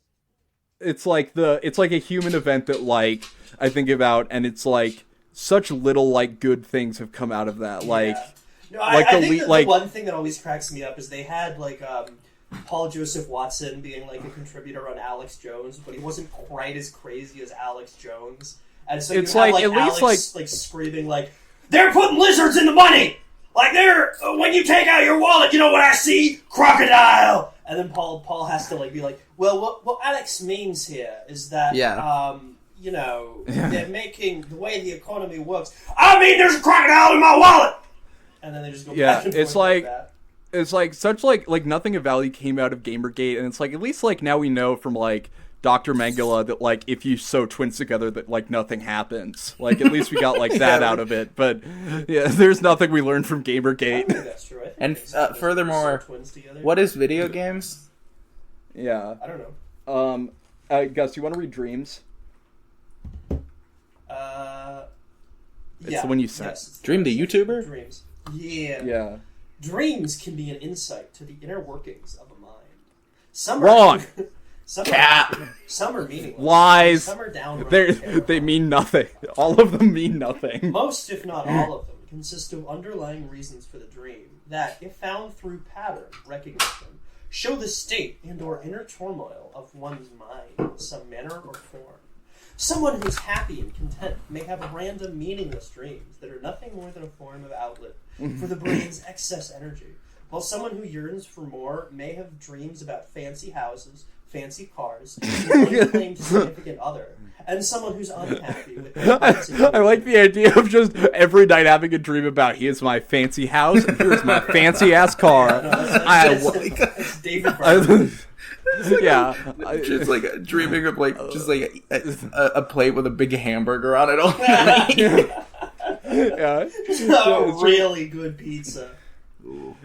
it's like a human event that like I think about, and it's like such little like good things have come out of that. Like Yeah. No, like I the think le- that like- the one thing that always cracks me up is they had like Paul Joseph Watson being like a contributor on Alex Jones, but he wasn't quite as crazy as Alex Jones. And so It's you have, like, at least, Alex like screaming like, "They're putting lizards in the money! Like they're when you take out your wallet, you know what I see? Crocodile!" And then Paul has to like be like, "Well, what Alex means here is that you know, they're making the way the economy works. I mean, there's a crocodile in my wallet!" And then they just go back and it's forth like that. it's like such like nothing of value came out of Gamergate, and it's like at least like now we know from like Dr. Mangala that like if you sew twins together that like nothing happens. Like at least we got like that out of it. But yeah, there's nothing we learned from I don't Gamergate. think that's true. I think And, basically those furthermore, sew twins together. What is video games? Yeah. I don't know. Gus, you want to read Dreams? Yeah. the one you said. Yes, it's Dream the YouTuber? Dreams. Yeah. Yeah. Dreams can be an insight to the inner workings of a mind. Some Wrong. Are, some Cap. Are, some are meaningless. Lies. Some are downright They terrible. mean nothing. All of them mean nothing. Most, if not all of them, consist of underlying reasons for the dream that, if found through pattern recognition, show the state and or inner turmoil of one's mind in some manner or form. Someone who's happy and content may have random, meaningless dreams that are nothing more than a form of outlet for the brain's excess energy, while someone who yearns for more may have dreams about fancy houses, fancy cars, an unclaimed significant other, and someone who's unhappy with their I like the idea of just every night having a dream about here's my fancy house, here's my fancy ass car. It's David Byrne. Yeah. Just like dreaming of like just like a plate with a big hamburger on it all night. Yeah. A really good pizza.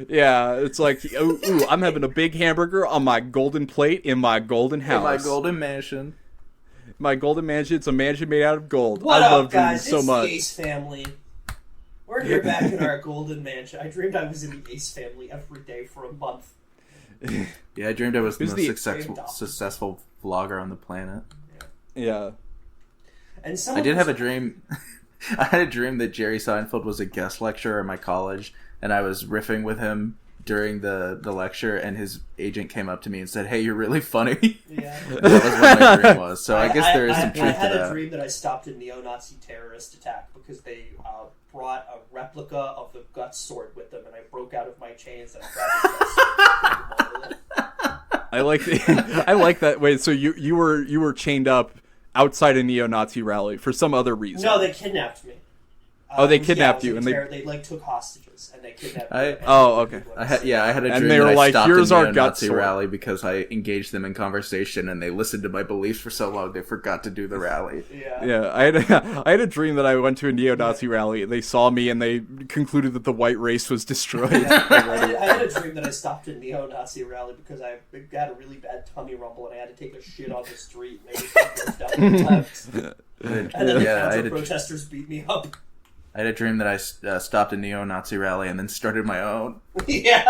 Yeah, it's like, ooh, I'm having a big hamburger on my golden plate in my golden house. In my golden mansion. My golden mansion. It's a mansion made out of gold. What I up, love guys? dreams so It's much. the Ace family. We're here back in our golden mansion. I dreamed I was in the Ace family every day for a month. Yeah, I dreamed I was the Who's most the- successful vlogger on the planet. Yeah. And I did have a dream. I had a dream that Jerry Seinfeld was a guest lecturer at my college, and I was riffing with him during the lecture, and his agent came up to me and said, "Hey, you're really funny." Yeah. That was what my dream was. So I guess there is some I truth had to a that. dream that I stopped a neo-Nazi terrorist attack because they brought a replica of the Guts sword with them, and I broke out of my chains and I grabbed the Guts sword. I like that. Wait, so you were chained up outside a neo-Nazi rally for some other reason? No, they kidnapped me. Oh, they it was- kidnapped it you, was and they like took hostages and they kidnapped me. I- and Oh, the okay. people I had a And dream they that were I like, stopped "Here's a our neo-Nazi Guts sword." rally because I engaged them in conversation, and they listened to my beliefs for so long they forgot to do the rally. Yeah. Yeah, I had a dream that I went to a neo-Nazi rally. They saw me and they concluded that the white race was destroyed. I had a dream that I stopped a neo-Nazi rally because I had a really bad tummy rumble and I had to take a shit on the street and they just down the left. And then the protesters beat me up. I had a dream that I stopped a neo-Nazi rally and then started my own. Yeah.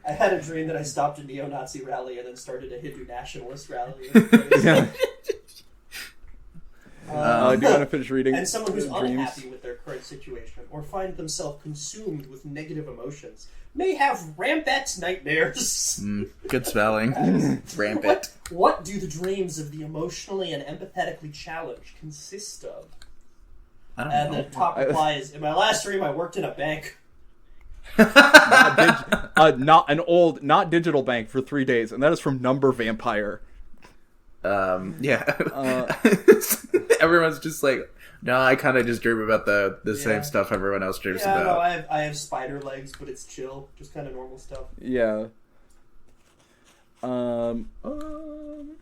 I had a dream that I stopped a neo-Nazi rally and then started a Hindu nationalist rally. Yeah. Do you want to finish reading? And someone who's Dreams? unhappy with their current situation or find themselves consumed with negative emotions may have rampant nightmares. Good spelling. Rampant. What do the dreams of the emotionally and empathetically challenged consist of? I don't And know. the top reply is, in my last dream, I worked in a bank. Not digital bank for 3 days, and that is from Number Vampire. Yeah. Everyone's just like, no, I kind of just dream about the Yeah. same stuff everyone else dreams Yeah, about. no, I have spider legs, but it's chill. Just kind of normal stuff. Yeah.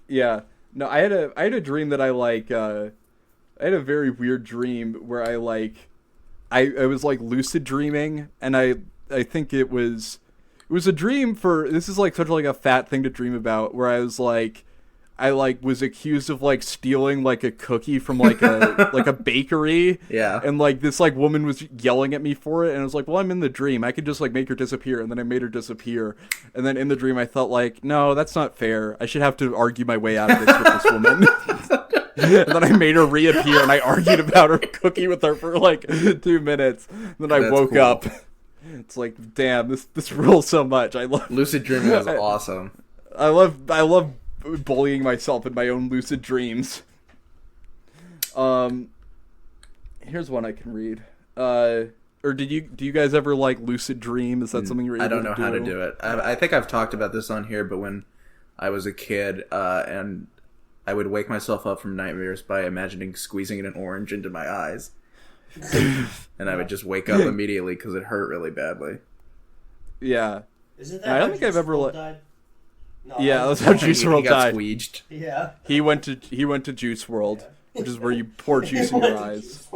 Yeah. No, I had a dream that I had a very weird dream where I was like lucid dreaming, and I think it was a dream for, this is like such like a fat thing to dream about, where I was like, I like was accused of like stealing like a cookie from like a like a bakery. Yeah. And like this like woman was yelling at me for it, and I was like, well, I'm in the dream. I could just like make her disappear, and then I made her disappear. And then in the dream I felt like, no, that's not fair. I should have to argue my way out of this with this woman. And then I made her reappear, and I argued about her cookie with her for like 2 minutes. And then I woke up. It's like, damn, this rules so much. I love Lucid dreaming is awesome. I love bullying myself in my own lucid dreams. Here's one I can read. Or do you guys ever like lucid dream? Is that something you're able to do? I don't know how to do it. I think I've talked about this on here, but when I was a kid, and I would wake myself up from nightmares by imagining squeezing an orange into my eyes. And I would just wake up immediately because it hurt really badly. Yeah. Isn't that I don't think I've ever died? No, yeah, that's how Juice WRLD He got died. squeeged. Yeah. He went to Juice WRLD, which is where you pour juice in your eyes.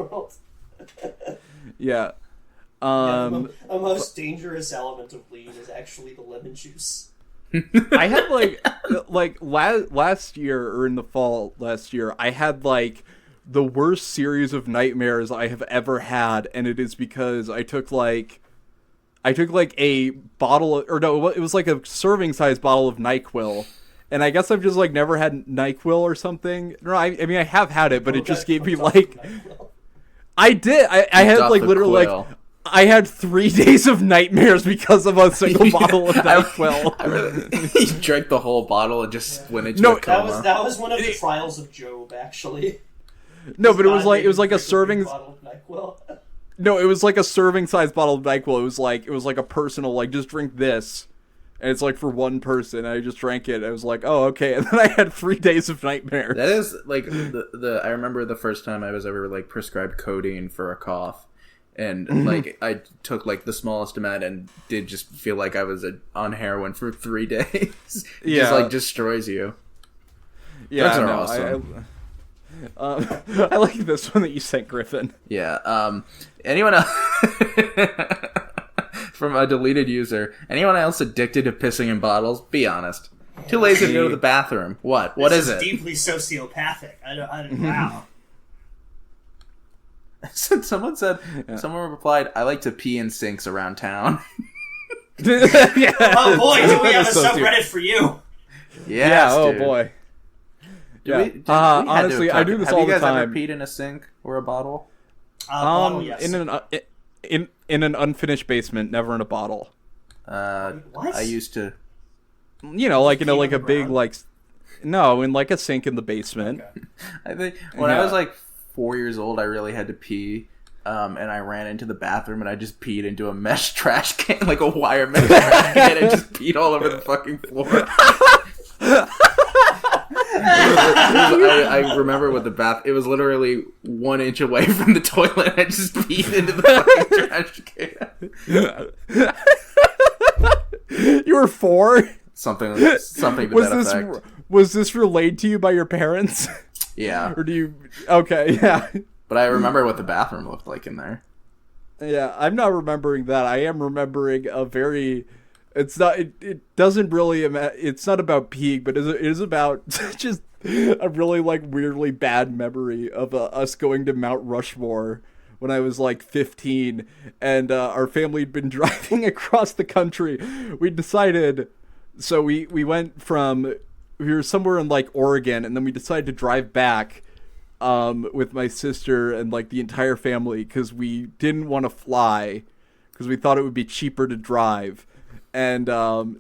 Yeah. The most dangerous element of weed is actually the lemon juice. I had like last year, or in the fall last year, I had like the worst series of nightmares I have ever had, and it is because I took like a bottle of, or no, it was like a serving size bottle of NyQuil, and I guess I've just like never had NyQuil or something. No, I mean I have had it, but it just gave me like, I did. I had like literally like, I had 3 days of nightmares because of a single bottle of NyQuil. He drank the whole bottle and just went into a coma. That was one of the trials of Job, actually. No, but it was like a serving. Bottle of NyQuil. No, it was like a serving size bottle of NyQuil. It was like a personal, like, just drink this, and it's like for one person. I just drank it. I was like, oh, okay, and then I had 3 days of nightmares. That is like the I remember the first time I was ever like prescribed codeine for a cough, and like I took like the smallest amount and did just feel like I was on heroin for 3 days. It just like destroys you. Yeah, Drugs are awesome. I like this one that you sent, Griffin. Yeah. Anyone else from a deleted user? Anyone else addicted to pissing in bottles? Be honest. Too lazy to go to the bathroom. What? What is it? Deeply sociopathic. I don't. Wow. Someone replied, "I like to pee in sinks around town." Yeah. Oh boy, do we have a subreddit for you? Yes, oh dude. boy. Honestly, I do this all the time. Have you guys ever peed in a sink or a bottle? Bottle, yes. In an unfinished basement, never in a bottle. What? I used to. You know, like in like a big like. No, in like a sink in the basement. Okay. I think when I was like 4 years old, I really had to pee. And I ran into the bathroom and I just peed into a mesh trash can, like a wire mesh trash can, and just peed all over the fucking floor. I remember with the bath, it was literally 1 inch away from the toilet. I just peed into the fucking trash can. You were 4? Something to that effect. Was this relayed to you by your parents? Yeah. Or do you? Okay, yeah. But I remember what the bathroom looked like in there. Yeah, I'm not remembering that. I am remembering a very. It's not. It doesn't really. It's not about peeing, but it is about just a really like weirdly bad memory of us going to Mount Rushmore when I was like 15, and our family had been driving across the country. We decided. So we went from. We were somewhere in like Oregon, and then we decided to drive back with my sister and like the entire family because we didn't want to fly because we thought it would be cheaper to drive. And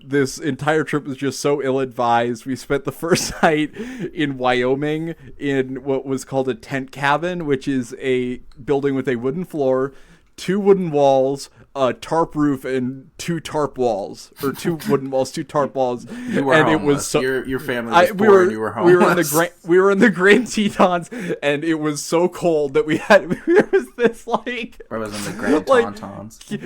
this entire trip was just so ill-advised. We spent the first night in Wyoming in what was called a tent cabin, which is a building with a wooden floor, 2 wooden walls, a tarp roof, and 2 tarp walls, or 2 wooden walls, 2 tarp walls. You were and homeless. It was so, your family was poor and you were homeless. We were in the Grand Tetons, and it was so cold that there was this like. I was in the Grand like, Tetons. We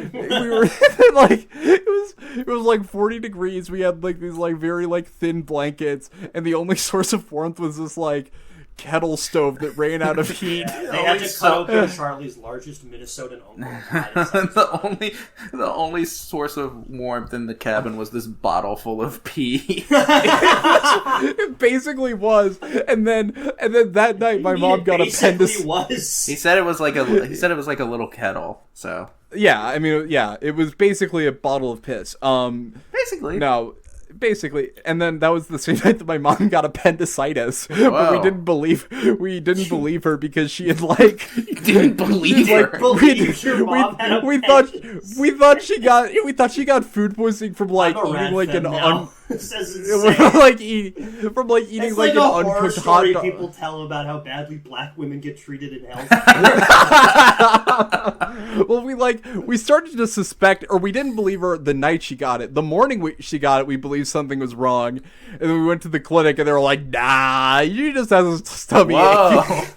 were like it was like 40 degrees. We had like these like very like thin blankets, and the only source of warmth was this like kettle stove that ran out of heat. Yeah, they had to cut open Charlie's largest Minnesotan uncle. The only source of warmth in the cabin was this bottle full of pee. It basically was, and then that night my mom got appendicitis. He said it was like a little kettle. So yeah, I mean, yeah, it was basically a bottle of piss. Basically, and then that was the same night that my mom got appendicitis. Whoa. But we didn't believe her because she had like didn't believe her. We thought she got food poisoning from like eating like an eating like an uncooked hot dog. People tell about how badly black women get treated in health. Well, we started to suspect, or we didn't believe her the night she got it. The morning she got it, we believed something was wrong, and then we went to the clinic, and they were like, "Nah, you just have a stomach ache."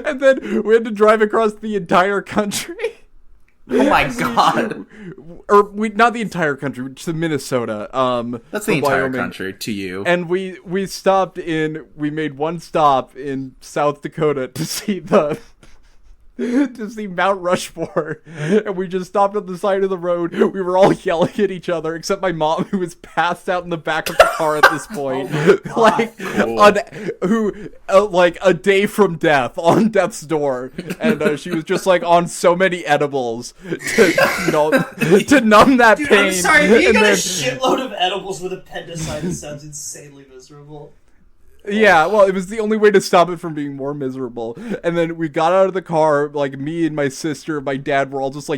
And then we had to drive across the entire country. Oh my god! Not the entire country, just Minnesota. That's the entire country to you. And we made one stop in South Dakota to see Mount Rushmore, and we just stopped on the side of the road. We were all yelling at each other, except my mom, who was passed out in the back of the car at this point, like a day from death, on death's door, and she was just like on so many edibles to numb that Dude, pain. I'm sorry, being on a shitload of edibles with appendicitis sounds insanely miserable. Yeah, well, it was the only way to stop it from being more miserable. And then we got out of the car, like me and my sister and my dad were all just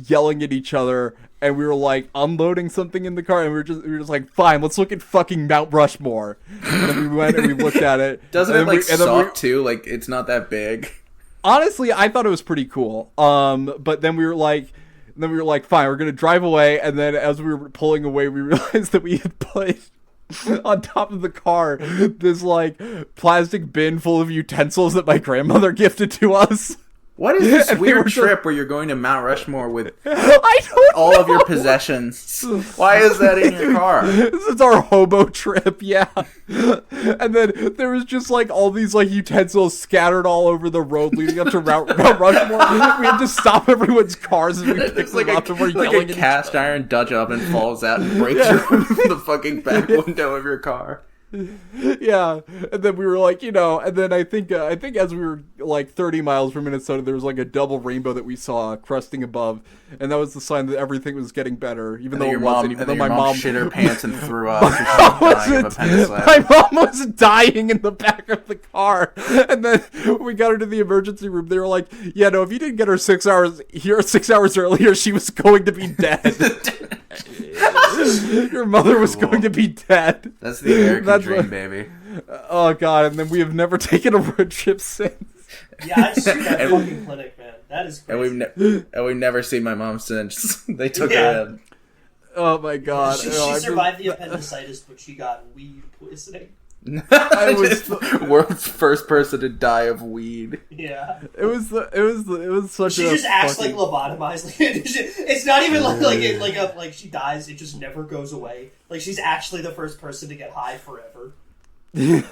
yelling at each other, and we were like unloading something in the car, and we were just like, fine, let's look at fucking Mount Rushmore. And then we went and we looked at it. Doesn't it suck too? Like, it's not that big. Honestly, I thought it was pretty cool. But then we were like, fine, we're gonna drive away. And then as we were pulling away, we realized that we had put on top of the car this like plastic bin full of utensils that my grandmother gifted to us. What is this weird trip where you're going to Mount Rushmore with all of your possessions? Why is that in your car? This is our hobo trip, yeah. And then there was just like all these like utensils scattered all over the road leading up to Mount Rushmore. We had to stop everyone's cars as we picked them up, and we're yelling like a cast iron Dutch oven falls out and breaks the fucking back window of your car. Yeah, and then we were like, and then I think as we were like 30 miles from Minnesota, there was like a double rainbow that we saw cresting above, and that was the sign that everything was getting better, even though it wasn't. Even though my mom shit her pants and threw up. My mom was dying in the back of the car, and then we got her to the emergency room. They were like, "Yeah, no, if you didn't get her 6 hours earlier, she was going to be dead." Your mother was going to be dead. That's the American dream, baby. Oh god! And then we have never taken a road trip since. Yeah, I've seen that fucking clinic, man. That is crazy. And we've never seen my mom since they took her in. Oh my god! She survived the appendicitis, but she got weed poisoning. I was the world's first person to die of weed. Yeah, it was such. She just acts like lobotomized. It's not even like she dies. It just never goes away. Like she's actually the first person to get high forever. That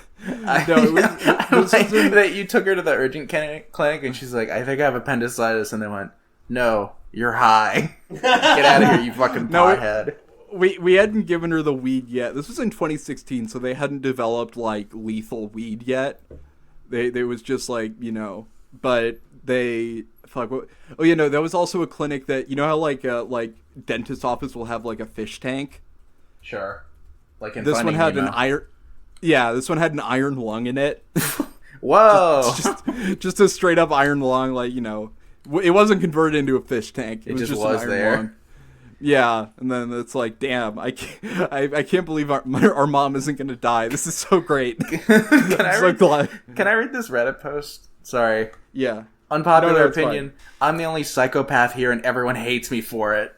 you took her to the urgent clinic and she's like, I think I have appendicitis, and they went, no, you're high. Get out of here, you fucking pothead. We hadn't given her the weed yet. This was in 2016, so they hadn't developed like lethal weed yet. They was just like, but they that was also a clinic that, how like dentist office will have like a fish tank. Sure. Like in this one had an iron. Yeah, this one had an iron lung in it. Whoa! just a straight up iron lung, like it wasn't converted into a fish tank. It just an iron there. Lung. Yeah, and then it's like, damn, I can't believe our mom isn't gonna die. This is so great. Can I read this Reddit post? Sorry. Yeah. Unpopular opinion. Fine. I'm the only psychopath here, and everyone hates me for it.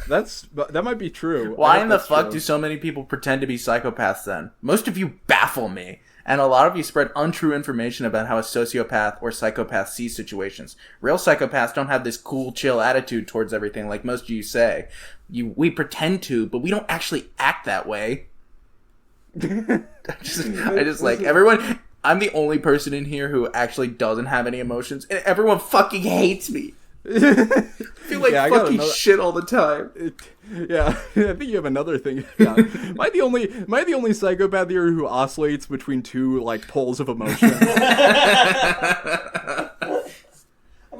That might be true. Why in the fuck do so many people pretend to be psychopaths then? Most of you baffle me. And a lot of you spread untrue information about how a sociopath or psychopath sees situations. Real psychopaths don't have this cool, chill attitude towards everything like most of you say. We pretend to, but we don't actually act that way. I just like everyone I'm the only person in here who actually doesn't have any emotions, and everyone fucking hates me. I feel like fucking shit all the time. Yeah, I think you have another thing. Yeah. Am I the only psychopath here who oscillates between two like poles of emotion? Am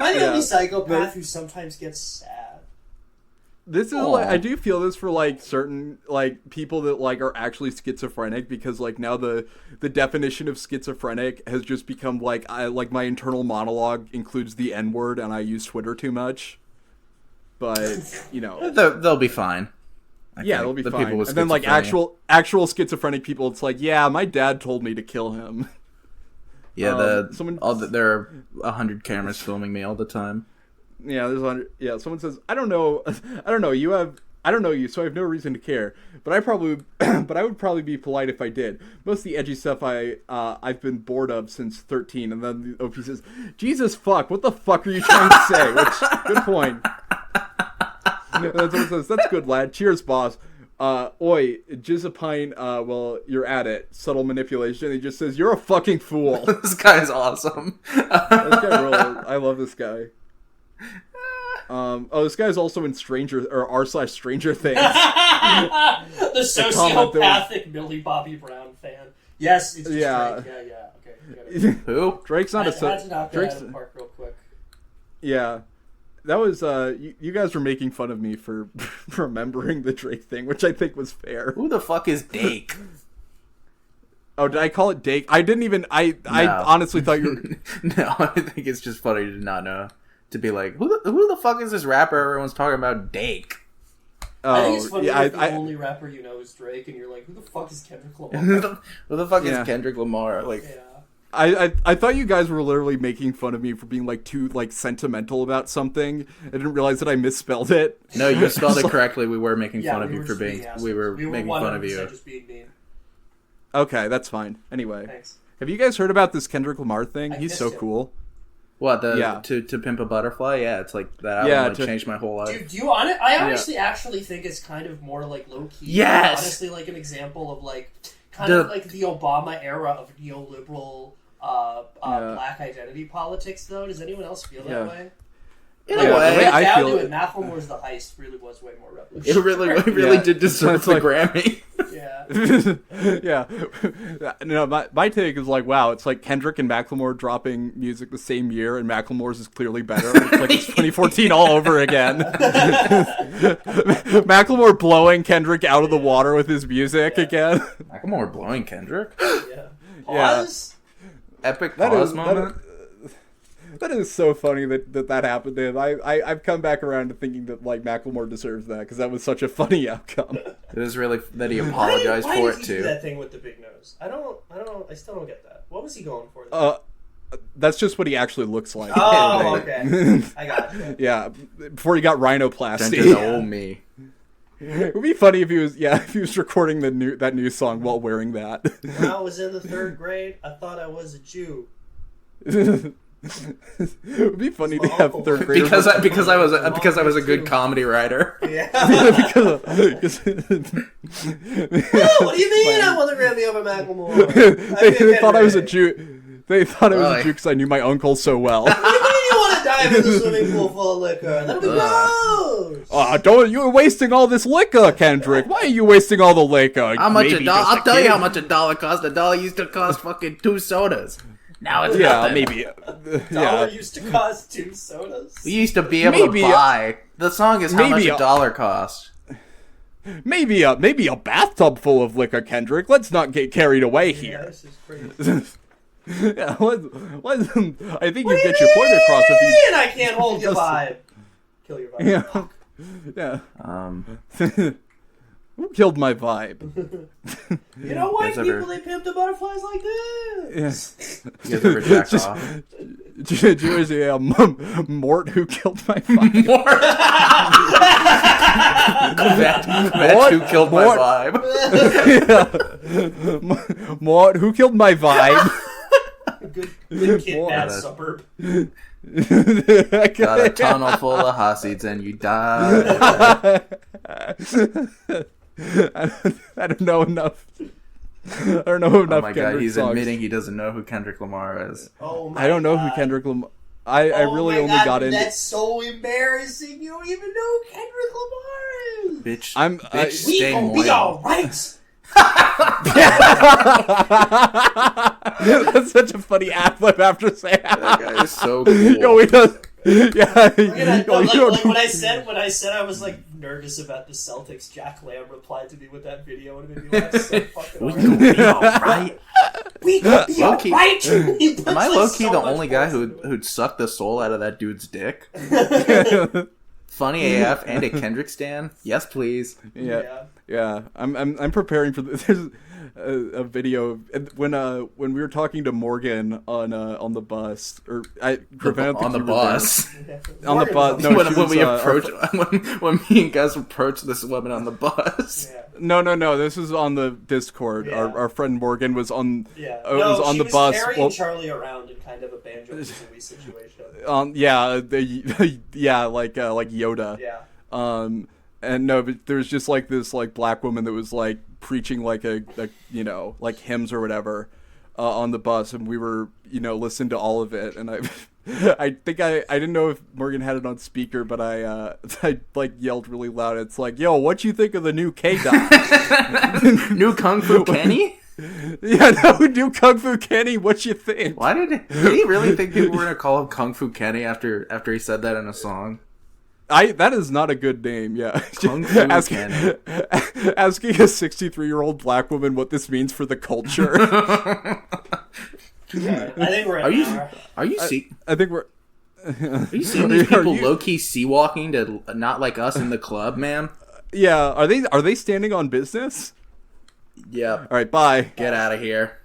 I the only psychopath who sometimes gets sad? This is like, I do feel this for like certain like people that like are actually schizophrenic, because like now the definition of schizophrenic has just become like my internal monologue includes the N-word and I use Twitter too much. But you know, they'll be fine. They'll be fine. People with and then like actual schizophrenic people, it's like, yeah, my dad told me to kill him. Yeah, there are 100 cameras filming me all the time. Yeah, there's 100. Yeah, someone says, I don't know you, so I have no reason to care. But I would probably be polite if I did. Most of the edgy stuff I've been bored of since 13. And then the OP says, Jesus fuck, what the fuck are you trying to say? Which, good point. And then someone says, that's good, lad. Cheers, boss. Oi, jizz a pint, well, you're at it. Subtle manipulation. He just says, you're a fucking fool. This guy's awesome. This guy rules. I love this guy. This guy's also in r/Stranger Things. The sociopathic Millie Bobby Brown fan. Yes, it's just Drake. Yeah. Okay. Who? Drake's not I had to knock that out of the park real quick. Yeah. That was, you guys were making fun of me for remembering the Drake thing, which I think was fair. Who the fuck is Dake? Oh, did I call it Dake? I didn't even, I honestly thought you were... No, I think it's just funny to not know. To be like, who the fuck is this rapper everyone's talking about, Dake? Oh, I think it's funny if the only rapper you know is Drake, and you're like, who the fuck is Kendrick Lamar? Who the fuck is Kendrick Lamar? Like, I thought you guys were literally making fun of me for being like too like sentimental about something. I didn't realize that I misspelled it. No, you spelled it correctly. We were making fun of you for being. We were making fun of you. Just being mean. Okay, that's fine. Anyway, thanks. Have you guys heard about this Kendrick Lamar thing? He's so cool. What, to Pimp a Butterfly? Yeah, it's like that album changed my whole life. Dude, do you want it? I honestly actually think it's kind of more like low key. Yes! Honestly, like an example of like kind of like the Obama era of neoliberal black identity politics. Though, does anyone else feel that way? In a way, I feel it. Macklemore's The Heist really was way more revolutionary. It really did deserve the Grammy. Yeah. No, my take is like, wow, it's like Kendrick and Macklemore dropping music the same year, and Macklemore's is clearly better. It's like it's 2014 all over again. Macklemore blowing Kendrick out of the water with his music again. Macklemore blowing Kendrick? Yeah. Pause? Epic pause moment? That is so funny that happened to him. I've come back around to thinking that like Macklemore deserves that because that was such a funny outcome. It was really that he apologized for it too. Why did he do that thing with the big nose? I still don't get that. What was he going for? That's just what he actually looks like. Oh, okay. I got you. Yeah, before he got rhinoplasty. Gentle old me. It would be funny if he was recording that new song while wearing that. When I was in the 3rd grade, I thought I was a Jew. It would be funny to have 3rd graders because I was a good comedy writer. Yeah. What do you mean I won the Grammy over Macklemore? They thought I was a Jew. They thought I was a Jew because I knew my uncle so well. What do you mean you want to dive in the swimming pool full of liquor? That'll be gross. You're wasting all this liquor, Kendrick. Why are you wasting all the liquor? How much $1? I'll tell you how much $1 cost. $1 used to cost fucking 2 sodas. Now it's nothing. Maybe. $1 used to cost 2 sodas. We used to be able to buy. The song is how much $1 costs. Maybe a bathtub full of liquor, Kendrick. Let's not get carried away here. Yeah, this is crazy. I think you get your point across. If you and I can't hold your vibe. Kill your vibe. Yeah. Who killed my vibe? You know white people, they pimp the butterflies like this. Yeah. You guys ever jacked off? Mort who killed my vibe. Mort who killed my vibe. Mort who killed my vibe. Good kid, bad suburb. Got a tunnel full of Hasids and you die. I don't know enough. I don't know enough Oh my Kendrick god, he's songs. admitting he doesn't know who Kendrick Lamar is. Oh my I don't know God. who Kendrick Lamar. I Oh really my only God, got into. That's so embarrassing. You don't even know who Kendrick Lamar is. Bitch, I'm- bitch, We stay gon' be loyal. alright. That's such a funny ad-lib after saying That guy is so cool. Yo, he does. Yeah. Like when I said I was like nervous about the Celtics, Jack Lamb replied to me with that video and it made me laugh so fucking We hard. gonna be alright. We gonna be Low-key- alright. Am I low-key the only guy who'd suck the soul out of that dude's dick? Funny AF and a Kendrick stan? Yes, please. Yeah. I'm preparing for this. There's a video when we were talking to Morgan on the bus, or Griffin, I don't think On the you were bus. there. On the bus. No, when she was, we our approach, when me and Gus approached this woman on the bus. Yeah. No. This is on the Discord. Yeah. Our friend Morgan was on. Yeah. Was on the she bus. was carrying Well, Charlie around in kind of a Banjo-Kazooie situation. yeah, like Yoda. Yeah. And no, but there was just like this like black woman that was like preaching like a you know, like hymns or whatever on the bus, and we were, you know, listening to all of it, and I think I didn't know if Morgan had it on speaker, but I like yelled really loud. It's like, yo, what you think of the new K-Dot? New Kung Fu Kenny? Yeah, no, new Kung Fu Kenny. What you think? Why did he really think people were gonna call him Kung Fu Kenny after he said that in a song? That is not a good name. Yeah, Kung Fu Kenny. Asking a 63-year-old black woman what this means for the culture. Yeah, I think we're at Are an you hour. I think we're. Are you seeing these people you- low key sea walking to not like us in the club, man? Yeah, are they standing on business? Yep. All right, bye. Get out of here.